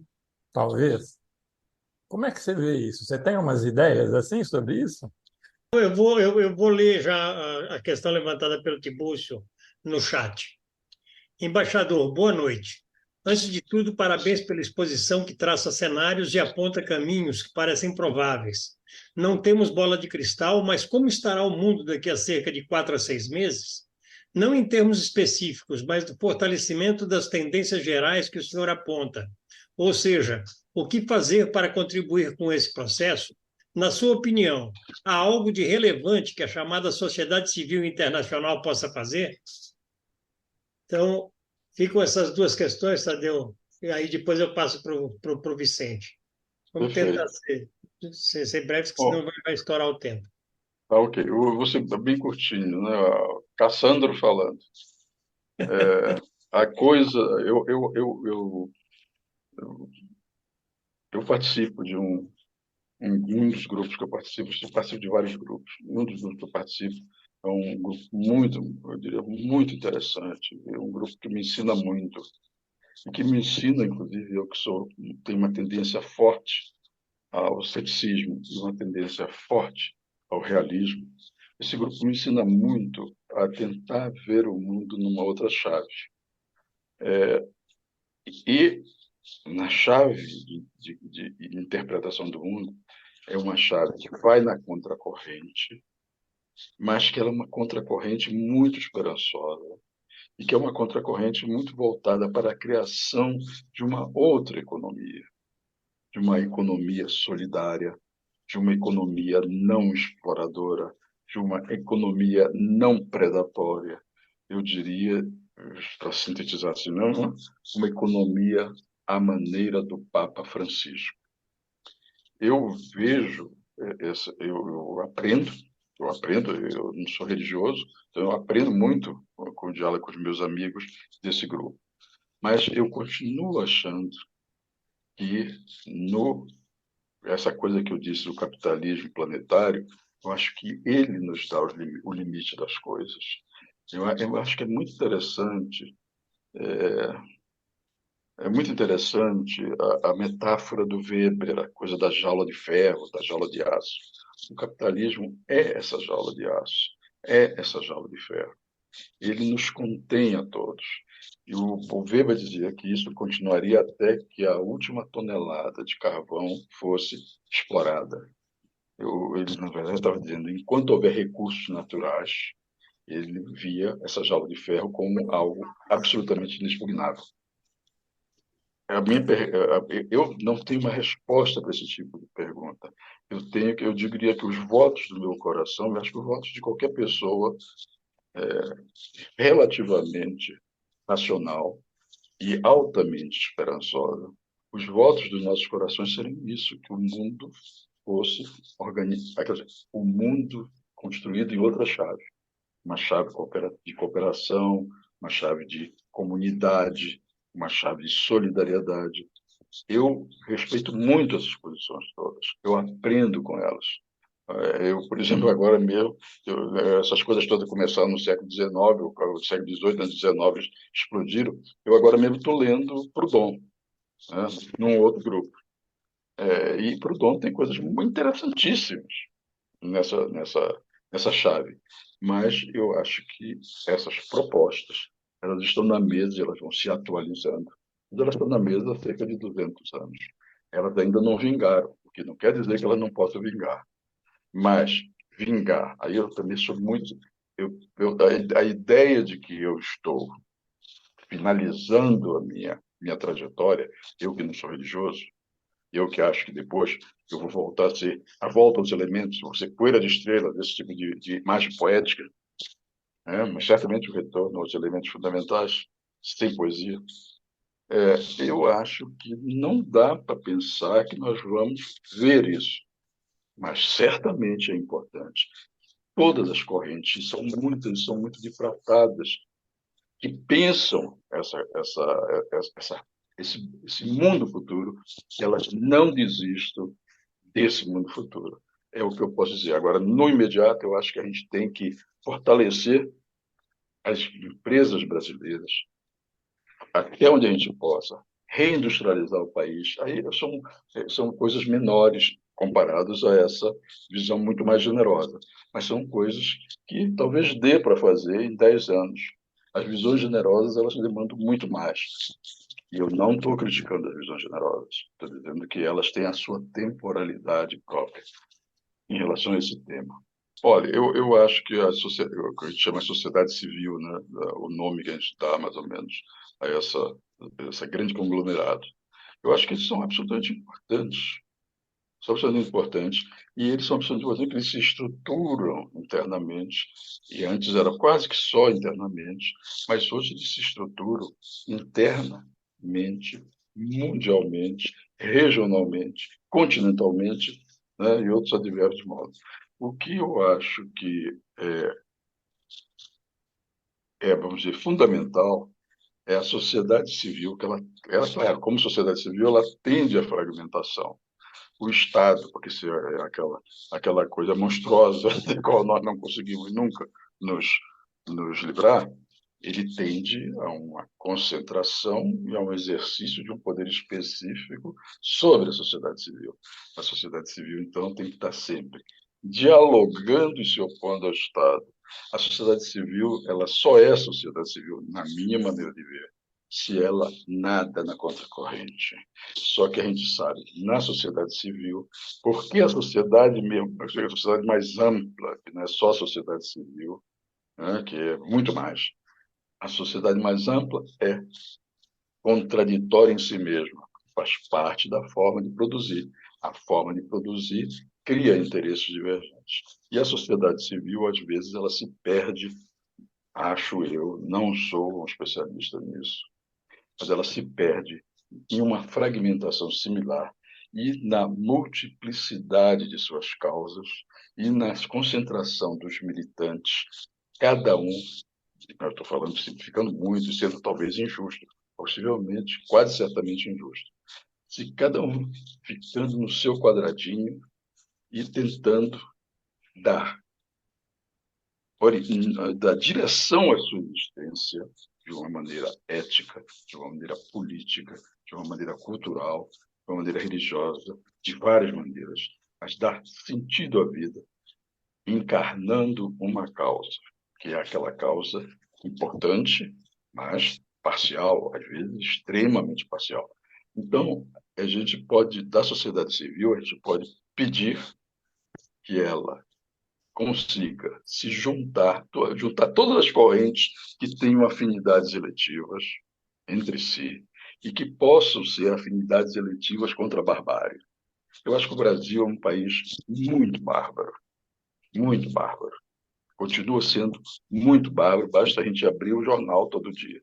talvez. Como é que você vê isso? Você tem umas ideias assim sobre isso? Eu vou ler já a questão levantada pelo Tibúrcio no chat. Embaixador, boa noite. Antes de tudo, parabéns pela exposição que traça cenários e aponta caminhos que parecem prováveis. Não temos bola de cristal, mas como estará o mundo daqui a cerca de 4 a 6 meses? Não em termos específicos, mas do fortalecimento das tendências gerais que o senhor aponta. Ou seja, o que fazer para contribuir com esse processo? Na sua opinião, há algo de relevante que a chamada sociedade civil internacional possa fazer? Então, ficam essas duas questões, Tadeu, e aí depois eu passo para o Vicente. Vamos tentar ser breves, que senão vai estourar o tempo. Tá, ok. Eu vou ser bem curtinho, né? Cassandro falando. A coisa... Eu participo de um dos grupos que eu participo de vários grupos. Um dos grupos que eu participo é um grupo muito, eu diria, muito interessante. É um grupo que me ensina muito. E que me ensina, inclusive, eu que tenho uma tendência forte ao ceticismo e uma tendência forte ao realismo. Esse grupo me ensina muito a tentar ver o mundo numa outra chave. E na chave de interpretação do mundo, é uma chave que vai na contracorrente, mas que ela é uma contracorrente muito esperançosa e que é uma contracorrente muito voltada para a criação de uma outra economia, de uma economia solidária, de uma economia não exploradora, de uma economia não predatória. Eu diria, para sintetizar assim, não, uma economia à maneira do Papa Francisco. Eu vejo, eu aprendo, eu não sou religioso, então eu aprendo muito com o diálogo com os meus amigos desse grupo. Mas eu continuo achando que essa coisa que eu disse do capitalismo planetário, eu acho que ele nos dá o limite das coisas. Eu acho que é muito interessante, muito interessante a metáfora do Weber, a coisa da jaula de ferro, da jaula de aço. O capitalismo é essa jaula de aço, é essa jaula de ferro. Ele nos contém a todos. E o Weber dizia que isso continuaria até que a última tonelada de carvão fosse explorada. Ele, na verdade, estava dizendo, enquanto houver recursos naturais, ele via essa jaula de ferro como algo absolutamente inexpugnável. Eu não tenho uma resposta para esse tipo de pergunta. Eu diria que os votos do meu coração, eu acho que os votos de qualquer pessoa relativamente racional e altamente esperançosa, os votos dos nossos corações seriam isso, que o mundo fosse organizado, o mundo construído em outra chave, uma chave de cooperação, uma chave de comunidade, uma chave de solidariedade. Eu respeito muito essas posições todas, eu aprendo com elas. Eu, por exemplo, agora mesmo, essas coisas todas começaram no século XIX, o século XVIII, no XIX explodiram. Eu agora mesmo estou lendo Proudhon, né, num outro grupo. E Proudhon tem coisas muito interessantíssimas nessa chave. Mas eu acho que essas propostas, elas estão na mesa e elas vão se atualizando. Mas elas estão na mesa há cerca de 200 anos. Elas ainda não vingaram, o que não quer dizer que elas não possam vingar. Mas vingar, aí eu também sou muito. A ideia de que eu estou finalizando a minha trajetória, eu que não sou religioso, eu que acho que depois eu vou voltar a ser a volta aos elementos, vou ser poeira de estrela, desse tipo de imagem poética, né? Mas certamente o retorno aos elementos fundamentais, sem poesia. Eu acho que não dá para pensar que nós vamos ver isso, mas certamente é importante. Todas as correntes são muito difratadas, que pensam esse mundo futuro, que elas não desistam desse mundo futuro. É o que eu posso dizer. Agora, no imediato, eu acho que a gente tem que fortalecer as empresas brasileiras até onde a gente possa, reindustrializar o país. Aí são coisas menores comparadas a essa visão muito mais generosa, mas são coisas que talvez dê para fazer em 10 anos. As visões generosas, elas demandam muito mais. E eu não estou criticando as visões generosas, estou dizendo que elas têm a sua temporalidade própria em relação a esse tema. Olha, eu acho que o que a gente chama de sociedade civil, né, o nome que a gente dá, mais ou menos, a essa grande conglomerado, eu acho que eles são absolutamente importantes. São absolutamente importantes. E eles são absolutamente importantes porque eles se estruturam internamente. E antes era quase que só internamente, mas hoje eles se estruturam internamente, mundialmente, regionalmente, continentalmente, né, e outros adversos modos. O que eu acho que vamos dizer, fundamental é a sociedade civil, que claro, como sociedade civil, ela tende à fragmentação. O Estado, porque isso é aquela coisa monstruosa da qual nós não conseguimos nunca nos, nos livrar, ele tende a uma concentração e a um exercício de um poder específico sobre a sociedade civil. A sociedade civil, então, tem que estar sempre dialogando e se opondo ao Estado. A sociedade civil, ela só é sociedade civil, na minha maneira de ver, se ela nada na contracorrente. Só que a gente sabe, na sociedade civil, porque a sociedade mesmo, a sociedade mais ampla, que não é só a sociedade civil, né, que é muito mais, a sociedade mais ampla é contraditória em si mesma, faz parte da forma de produzir. A forma de produzir cria interesses divergentes. E a sociedade civil, às vezes, ela se perde, acho eu, não sou um especialista nisso, mas ela se perde em uma fragmentação similar e na multiplicidade de suas causas e na concentração dos militantes, cada um, eu estou falando, simplificando muito, sendo talvez injusto, possivelmente, quase certamente injusto. Se cada um ficando no seu quadradinho e tentando dar, dar direção à sua existência de uma maneira ética, de uma maneira política, de uma maneira cultural, de uma maneira religiosa, de várias maneiras, mas dar sentido à vida, encarnando uma causa, que é aquela causa importante, mas parcial, às vezes extremamente parcial. Então, a gente pode, da sociedade civil, a gente pode pedir que ela consiga se juntar todas as correntes que tenham afinidades eletivas entre si e que possam ser afinidades eletivas contra a barbárie. Eu acho que o Brasil é um país muito bárbaro, muito bárbaro. Continua sendo muito bárbaro, basta a gente abrir o jornal todo dia,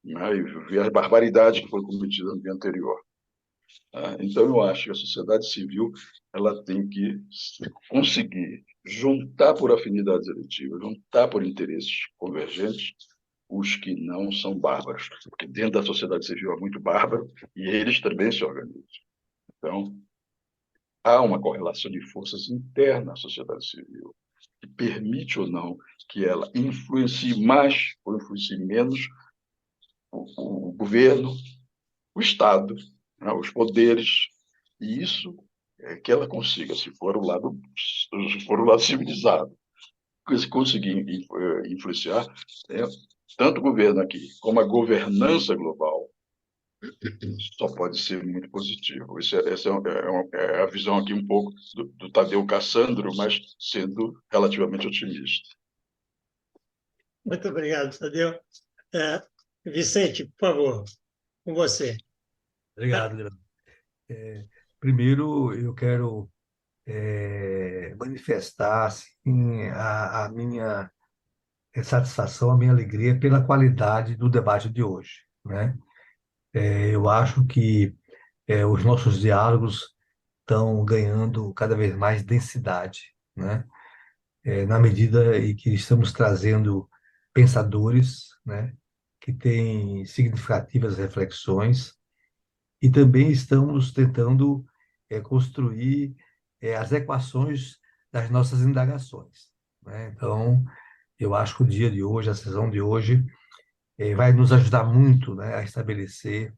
né, e ver as barbaridades que foram cometidas no dia anterior. Então, eu acho que a sociedade civil ela tem que conseguir juntar por afinidades eletivas, juntar por interesses convergentes os que não são bárbaros, porque dentro da sociedade civil é muito bárbaro e eles também se organizam. Então, há uma correlação de forças interna à sociedade civil, que permite ou não que ela influencie mais ou influencie menos o governo, o Estado, né, os poderes, e isso é que ela consiga, se for o lado civilizado, se conseguir influenciar, né, tanto o governo aqui como a governança global, só pode ser muito positivo. Essa é a visão aqui um pouco do Tadeu Cassandro, mas sendo relativamente otimista. Muito obrigado, Tadeu. Vicente, por favor, com você. Obrigado, Leandro. Primeiro, eu quero manifestar assim, a minha satisfação, a minha alegria pela qualidade do debate de hoje, né? Eu acho que os nossos diálogos estão ganhando cada vez mais densidade, né? Na medida em que estamos trazendo pensadores, né, que têm significativas reflexões e também estamos tentando construir as equações das nossas indagações, né? Então, eu acho que o dia de hoje, a sessão de hoje, vai nos ajudar muito, né, a estabelecer,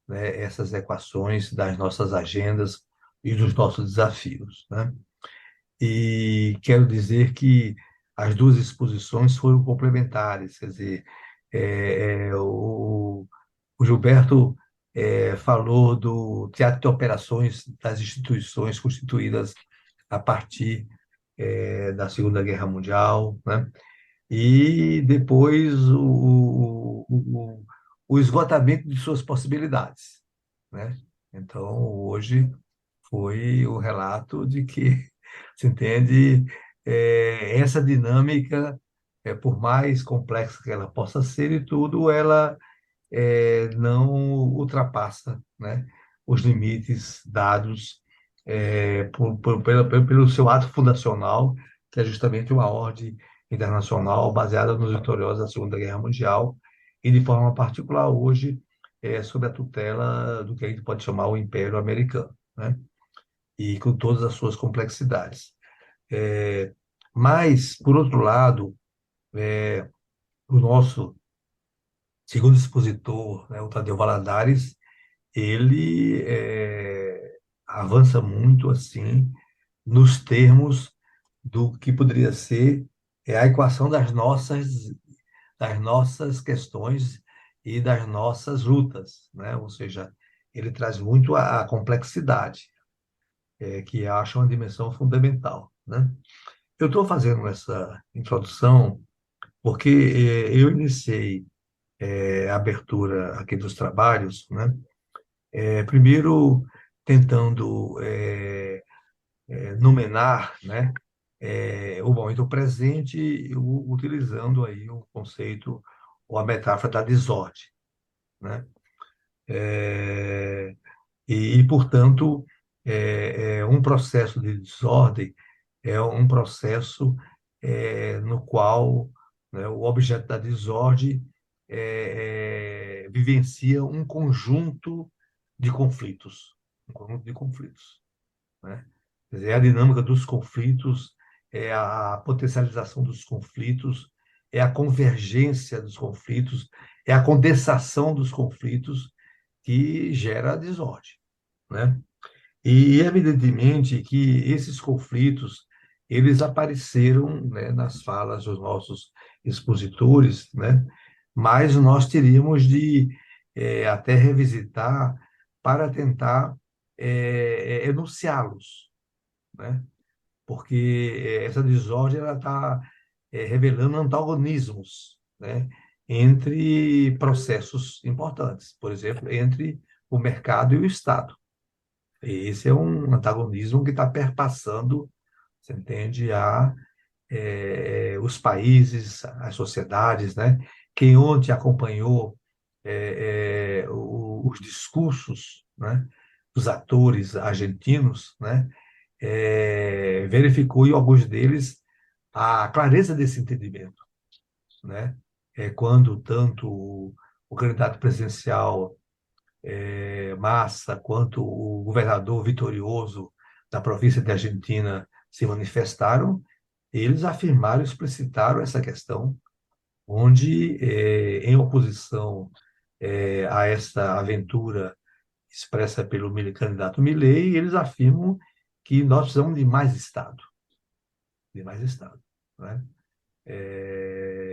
né, essas equações das nossas agendas e dos nossos desafios, né? E quero dizer que as duas exposições foram complementares, quer dizer, o Gilberto falou do teatro de operações das instituições constituídas a partir da Segunda Guerra Mundial, né? E depois o esgotamento de suas possibilidades, né? Então, hoje foi o relato de que, se entende, essa dinâmica, por mais complexa que ela possa ser e tudo, ela não ultrapassa, né, os limites dados pelo seu ato fundacional, que é justamente uma ordem internacional baseada nos vitoriosos da Segunda Guerra Mundial, e de forma particular hoje, sob a tutela do que a gente pode chamar o Império Americano, né? E com todas as suas complexidades. Mas, por outro lado, o nosso segundo expositor, né, o Tadeu Valadares, ele avança muito assim nos termos do que poderia ser a equação das nossas questões e das nossas lutas, né? Ou seja, ele traz muito a complexidade, que acho uma dimensão fundamental, né? Eu estou fazendo essa introdução porque eu iniciei a abertura aqui dos trabalhos, né? Primeiro tentando nomenar, né, o momento presente, utilizando aí o conceito ou a metáfora da desordem, né? É, portanto, um processo de desordem é um processo no qual, né, o objeto da desordem vivencia um conjunto de conflitos, né? Quer dizer, é a dinâmica dos conflitos, é a potencialização dos conflitos, é a convergência dos conflitos, é a condensação dos conflitos que gera a desordem, né? E, evidentemente, que esses conflitos, eles apareceram, né, nas falas dos nossos expositores, né? Mas nós teríamos de até revisitar para tentar enunciá-los, né? Porque essa desordem ela está revelando antagonismos, né, entre processos importantes, por exemplo, entre o mercado e o Estado. E esse é um antagonismo que está perpassando, você entende, os países, as sociedades, né? Quem ontem acompanhou os discursos, né, dos atores argentinos, né, verificou em alguns deles a clareza desse entendimento, né? Quando tanto o candidato presidencial Massa quanto o governador vitorioso da província de Argentina se manifestaram, eles afirmaram, explicitaram essa questão, onde, em oposição a esta aventura expressa pelo candidato Milei, eles afirmam que nós precisamos de mais Estado, né?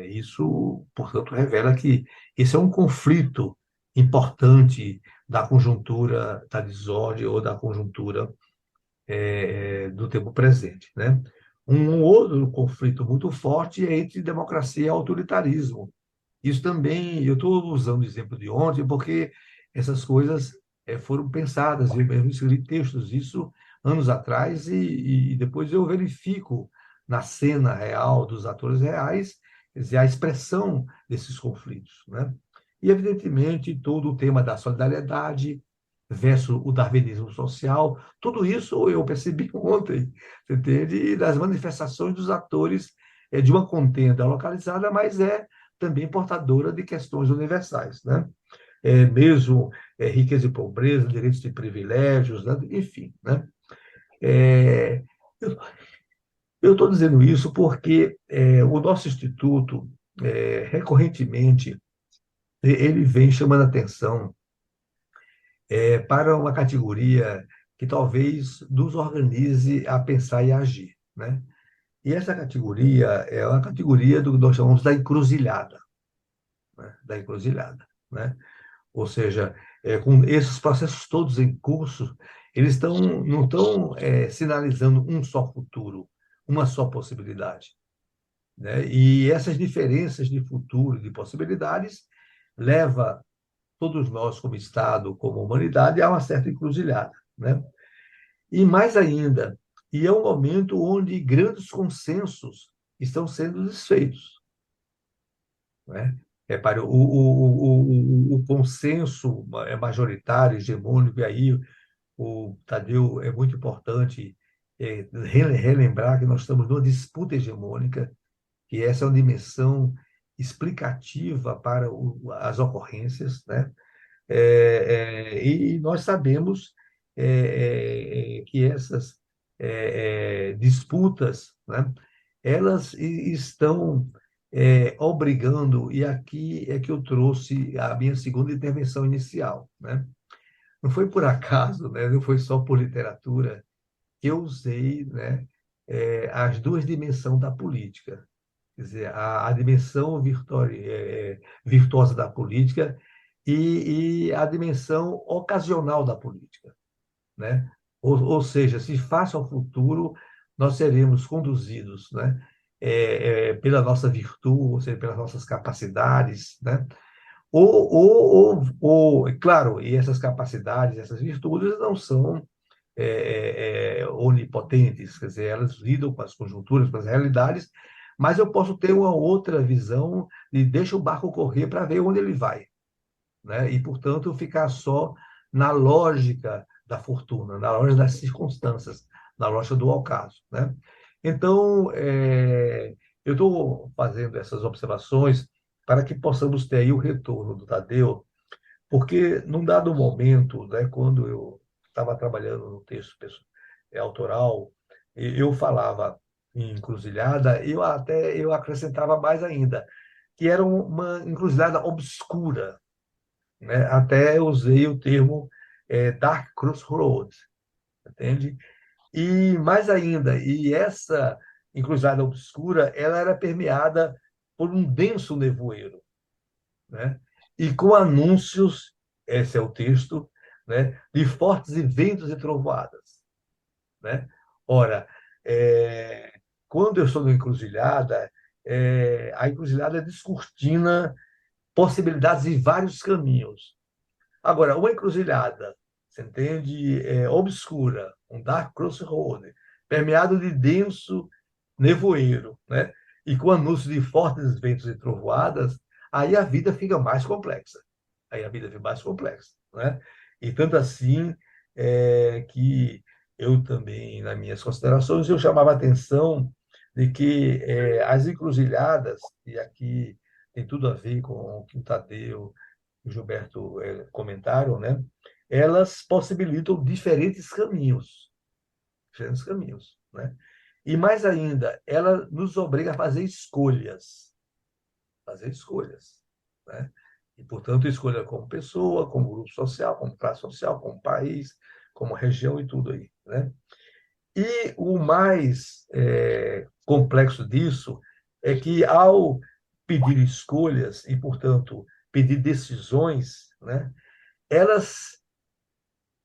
Isso, portanto, revela que esse é um conflito importante da conjuntura da desordem ou da conjuntura do tempo presente, né? Um outro conflito muito forte é entre democracia e autoritarismo. Isso também, eu estou usando o exemplo de ontem, porque essas coisas foram pensadas, eu mesmo escrevi textos isso anos atrás, e depois eu verifico na cena real dos atores reais, quer dizer, a expressão desses conflitos, né? E, evidentemente, todo o tema da solidariedade versus o darwinismo social, tudo isso eu percebi ontem, você entende? E das manifestações dos atores de uma contenda localizada, mas também portadora de questões universais, né? Mesmo riqueza e pobreza, direitos e privilégios, né? Enfim, né? É, eu estou dizendo isso porque o nosso instituto, recorrentemente, ele vem chamando atenção para uma categoria que talvez nos organize a pensar e agir, né? E essa categoria é uma categoria do que nós chamamos da encruzilhada, né? Da encruzilhada, né? Ou seja, com esses processos todos em curso, eles não estão sinalizando um só futuro, uma só possibilidade, né? E essas diferenças de futuro, de possibilidades, leva todos nós, como Estado, como humanidade, a uma certa encruzilhada, né? E mais ainda, e é um momento onde grandes consensos estão sendo desfeitos, né? Repare, o consenso majoritário, hegemônico, e aí o Tadeu é muito importante relembrar que nós estamos numa disputa hegemônica, que essa é uma dimensão explicativa para as ocorrências, né? E nós sabemos que essas disputas, né, elas estão obrigando, e aqui é que eu trouxe a minha segunda intervenção inicial, né? Não foi por acaso, né, não foi só por literatura que eu usei, né, as duas dimensões da política. Quer dizer, a dimensão virtuosa da política e a dimensão ocasional da política, né? Ou seja, se face ao futuro, nós seremos conduzidos, né? Pela nossa virtude, ou seja, pelas nossas capacidades, né? Claro, e essas capacidades, essas virtudes não são onipotentes, quer dizer, elas lidam com as conjunturas, com as realidades, mas eu posso ter uma outra visão de deixa o barco correr para ver onde ele vai, né? E, portanto, ficar só na lógica da fortuna, na lógica das circunstâncias, na lógica do ocaso, né? Então, eu estou fazendo essas observações para que possamos ter aí o retorno do Tadeu, porque, num dado momento, né, quando eu estava trabalhando no texto autoral, eu falava em encruzilhada, eu acrescentava mais ainda, que era uma encruzilhada obscura, né? Até usei o termo Dark Crossroads, entende? E mais ainda, e essa encruzilhada obscura, ela era permeada por um denso nevoeiro, né? E com anúncios, esse é o texto, né, de fortes ventos e trovoadas, né? Ora, quando eu estou na encruzilhada, a encruzilhada descortina possibilidades em vários caminhos. Agora, uma encruzilhada, você entende, obscura, um dark crossroad, permeado de denso nevoeiro, né? E com anúncio de fortes ventos e trovoadas, aí a vida fica mais complexa. Aí a vida fica mais complexa, né? E tanto assim que eu também, nas minhas considerações, eu chamava a atenção de que as encruzilhadas, e aqui tem tudo a ver com o que o Tadeu e o Gilberto comentaram, né? Elas possibilitam diferentes caminhos. diferentes caminhos, né? E mais ainda, ela nos obriga a fazer escolhas, né? E, portanto, escolha como pessoa, como grupo social, como classe social, como país, como região e tudo aí, né? E o mais complexo disso é que, ao pedir escolhas e, portanto, pedir decisões, né, elas,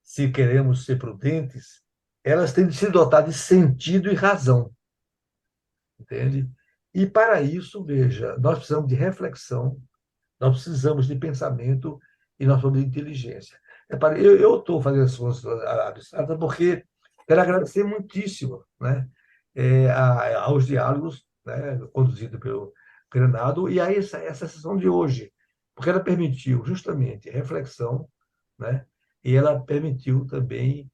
se queremos ser prudentes, elas têm de se dotar de sentido e razão, entende? E, para isso, veja, nós precisamos de reflexão, nós precisamos de pensamento e nós precisamos de inteligência. Repare, eu estou fazendo essas coisas abstratas porque quero agradecer muitíssimo, né, aos diálogos, né, conduzidos pelo Granado e a essa sessão de hoje, porque ela permitiu justamente reflexão, né, e ela permitiu também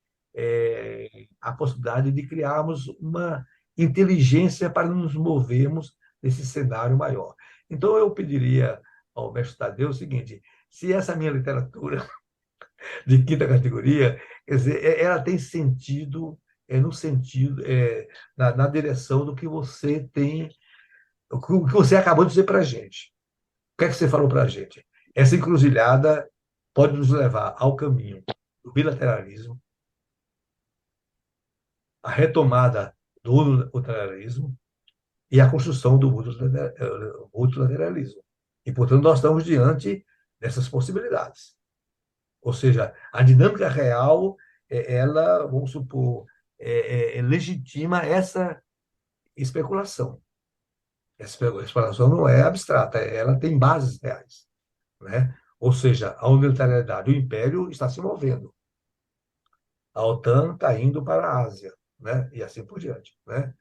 a possibilidade de criarmos uma inteligência para nos movermos nesse cenário maior. Então, eu pediria ao mestre Tadeu o seguinte: se essa minha literatura de quinta categoria, quer dizer, ela tem sentido, no sentido, na direção do que você tem, o que você acabou de dizer para a gente. O que é que você falou para a gente? Essa encruzilhada pode nos levar ao caminho do bilateralismo, a retomada do unilateralismo e a construção do multilateralismo. E, portanto, nós estamos diante dessas possibilidades. Ou seja, a dinâmica real, ela, vamos supor, legitima essa especulação. Essa especulação não é abstrata, ela tem bases reais, né? Ou seja, a unilateralidade, o império está se movendo. A OTAN está indo para a Ásia, né? E assim por diante, né?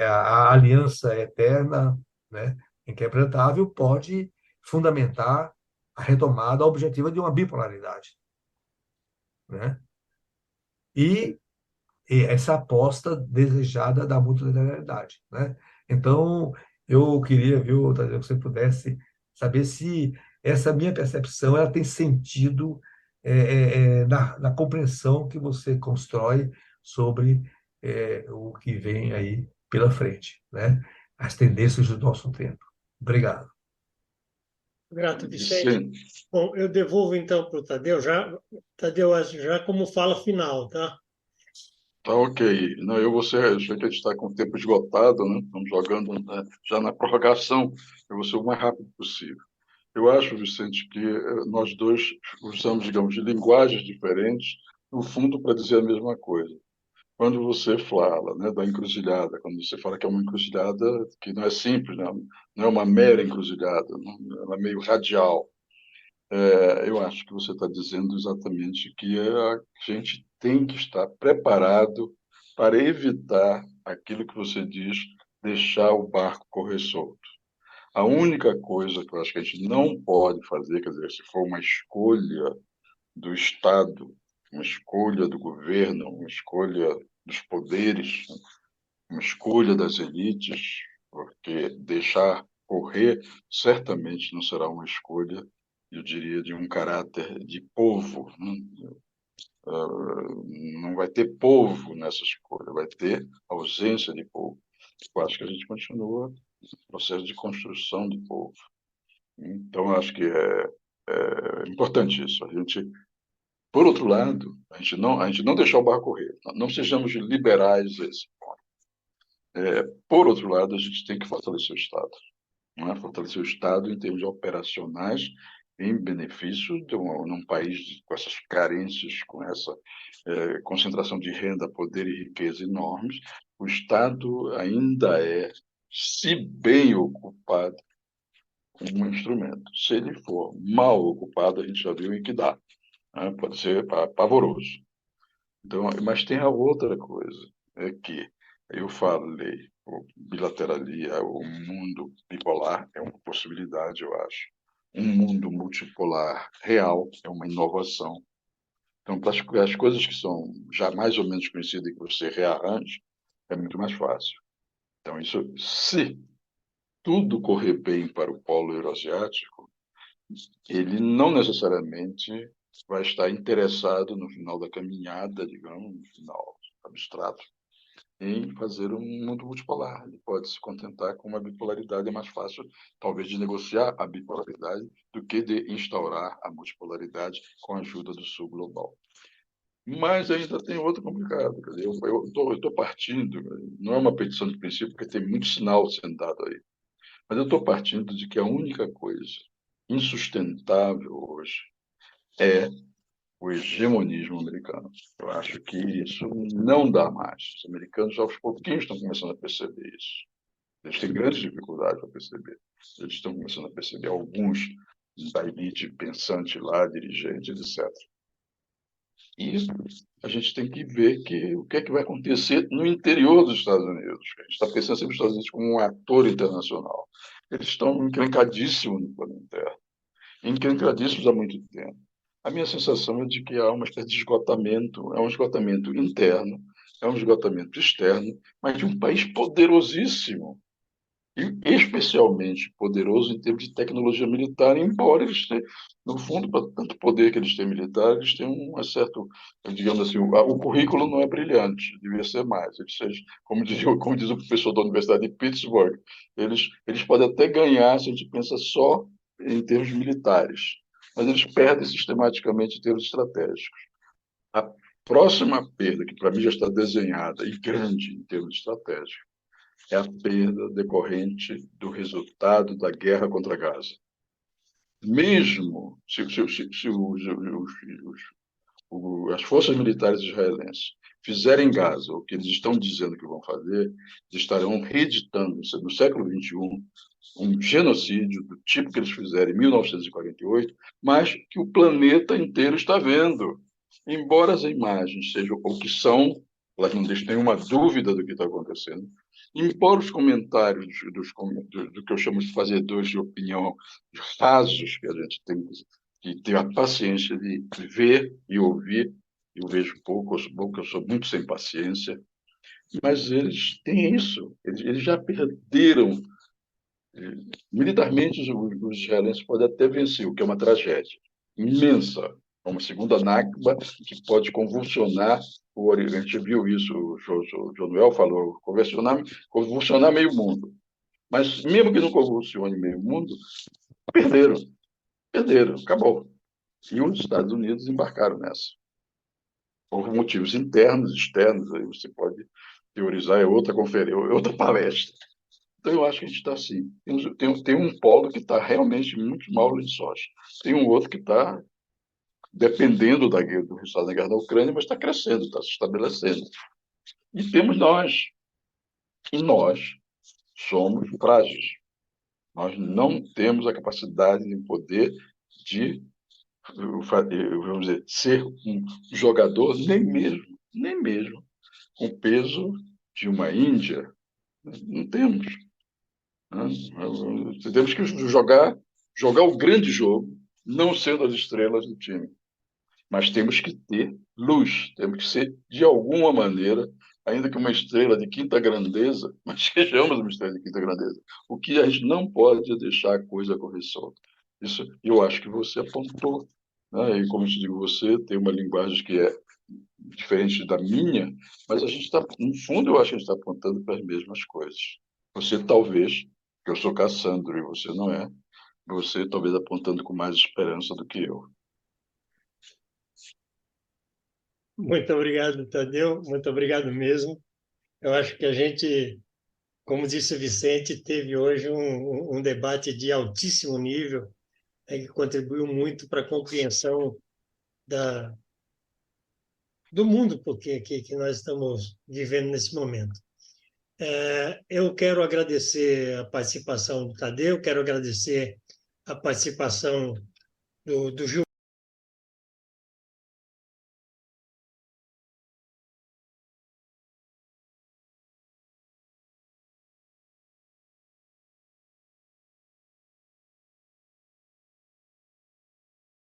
A aliança eterna, né, inquebrantável, pode fundamentar a retomada objetiva de uma bipolaridade, né? E, essa aposta desejada da multilateralidade, né? Então, eu queria, viu, Tadeu, que você pudesse saber se essa minha percepção ela tem sentido na compreensão que você constrói sobre o que vem aí pela frente, né? As tendências do nosso tempo. Obrigado. Grato, Vicente. Vicente, Bom, eu devolvo então para o Tadeu, Tadeu, já como fala final, tá? tá ok. Não, eu sei que a gente está com o tempo esgotado, né? Estamos jogando, né, já na prorrogação. Eu vou ser o mais rápido possível. Eu acho, Vicente, que nós dois usamos, digamos, de linguagens diferentes, no fundo, para dizer a mesma coisa. Quando você fala, né, da encruzilhada, quando você fala que é uma encruzilhada que não é simples, né, não é uma mera encruzilhada, não, ela é meio radial. Eu acho que você está dizendo exatamente que a gente tem que estar preparado para evitar aquilo que você diz, deixar o barco correr solto. A única coisa que eu acho que a gente não pode fazer, quer dizer, se for uma escolha do Estado, uma escolha do governo, uma escolha dos poderes, uma escolha das elites, porque deixar correr certamente não será uma escolha, eu diria, de um caráter de povo, né? Não vai ter povo nessa escolha, vai ter ausência de povo. Eu acho que a gente continua no processo de construção de povo. Então, eu acho que é importante isso. A gente, por outro lado, a gente não deixar o barco correr. Não sejamos liberais a esse ponto. Por outro lado, a gente tem que fortalecer o Estado. Não é? Fortalecer o Estado em termos operacionais, em benefício de um país com essas carências, com essa concentração de renda, poder e riqueza enormes. O Estado ainda é, se bem ocupado, um instrumento. Se ele for mal ocupado, a gente já viu em que dá, né? Pode ser pavoroso. Então, mas tem a outra coisa, é que eu falei, o bilateralia, o mundo bipolar é uma possibilidade, eu acho. Um mundo multipolar real é uma inovação. Então, para as coisas que são já mais ou menos conhecidas e que você rearranja, é muito mais fácil. Então, isso, se tudo correr bem para o polo euroasiático, ele não necessariamente vai estar interessado no final da caminhada, digamos, no final abstrato, em fazer um mundo multipolar. Ele pode se contentar com uma bipolaridade, é mais fácil, talvez, de negociar a bipolaridade do que de instaurar a multipolaridade com a ajuda do sul global. Mas ainda tem outro complicado. Quer dizer, eu estou partindo, não é uma petição de princípio, porque tem muito sinal sendo dado aí, mas eu estou partindo de que a única coisa insustentável hoje é o hegemonismo americano. Eu acho que isso não dá mais. Os americanos, aos pouquinhos, estão começando a perceber isso. Eles têm grandes dificuldades para perceber. Eles estão começando a perceber, alguns da elite pensante lá, dirigente, etc. E a gente tem que ver o que é que vai acontecer no interior dos Estados Unidos. A gente está pensando sempre nos Estados Unidos como um ator internacional. Eles estão encrencadíssimos no plano interno, encrencadíssimos há muito tempo. A minha sensação é de que há uma espécie de esgotamento, é um esgotamento interno, é um esgotamento externo, mas de um país poderosíssimo, e especialmente poderoso em termos de tecnologia militar, embora eles tenham, no fundo, para tanto poder que eles têm militar, eles têm um certo, digamos assim, o currículo não é brilhante, devia ser mais. Eles, como diz o professor da Universidade de Pittsburgh, eles podem até ganhar, se a gente pensa só em termos militares, mas eles perdem sistematicamente em termos estratégicos. A próxima perda, que para mim já está desenhada e grande em termos estratégicos, é a perda decorrente do resultado da guerra contra Gaza. Mesmo se as forças militares israelenses fizerem em Gaza o que eles estão dizendo que vão fazer, eles estarão reeditando no século XXI um genocídio do tipo que eles fizeram em 1948, mas que o planeta inteiro está vendo. Embora as imagens sejam o que são, elas não deixam nenhuma dúvida do que está acontecendo. Embora os comentários do que eu chamo de fazedores de opinião rasos, que a gente tem que ter a paciência de ver e ouvir, eu vejo pouco, eu sou muito sem paciência, mas eles têm isso, eles já perderam. Militarmente, os israelenses podem até vencer, o que é uma tragédia imensa, uma segunda Nakba que pode convulsionar o Oriente. A gente viu isso, o Jonuel falou, convulsionar meio mundo. Mas mesmo que não convulsione meio mundo, perderam, acabou. E os Estados Unidos embarcaram nessa. Por motivos internos, externos, aí você pode teorizar, é outra conferência, é outra palestra. Então, eu acho que a gente está assim. Tem um polo que está realmente muito mal em soja. Tem um outro que está dependendo do resultado da guerra da Ucrânia, mas está crescendo, está se estabelecendo. E temos nós. E nós somos frágeis. Nós não temos a capacidade e o poder de, vamos dizer, ser um jogador, nem mesmo com o peso de uma Índia. Não temos. Temos que jogar o grande jogo, não sendo as estrelas do time. Mas temos que ter luz, temos que ser, de alguma maneira, ainda que uma estrela de quinta grandeza, mas sejamos uma estrela de quinta grandeza. O que a gente não pode é deixar a coisa correr solta. Isso eu acho que você apontou. Né? E como eu te digo, você tem uma linguagem que é diferente da minha, mas a gente está, no fundo, eu acho que a gente está apontando para as mesmas coisas. Você talvez, que eu sou Cassandro e você não é, você talvez apontando com mais esperança do que eu. Muito obrigado, Tadeu. Muito obrigado mesmo. Eu acho que a gente, como disse o Vicente, teve hoje um debate de altíssimo nível, que contribuiu muito para a compreensão do mundo que nós estamos vivendo nesse momento. Eu quero agradecer a participação do Tadeu, quero agradecer a participação do Gil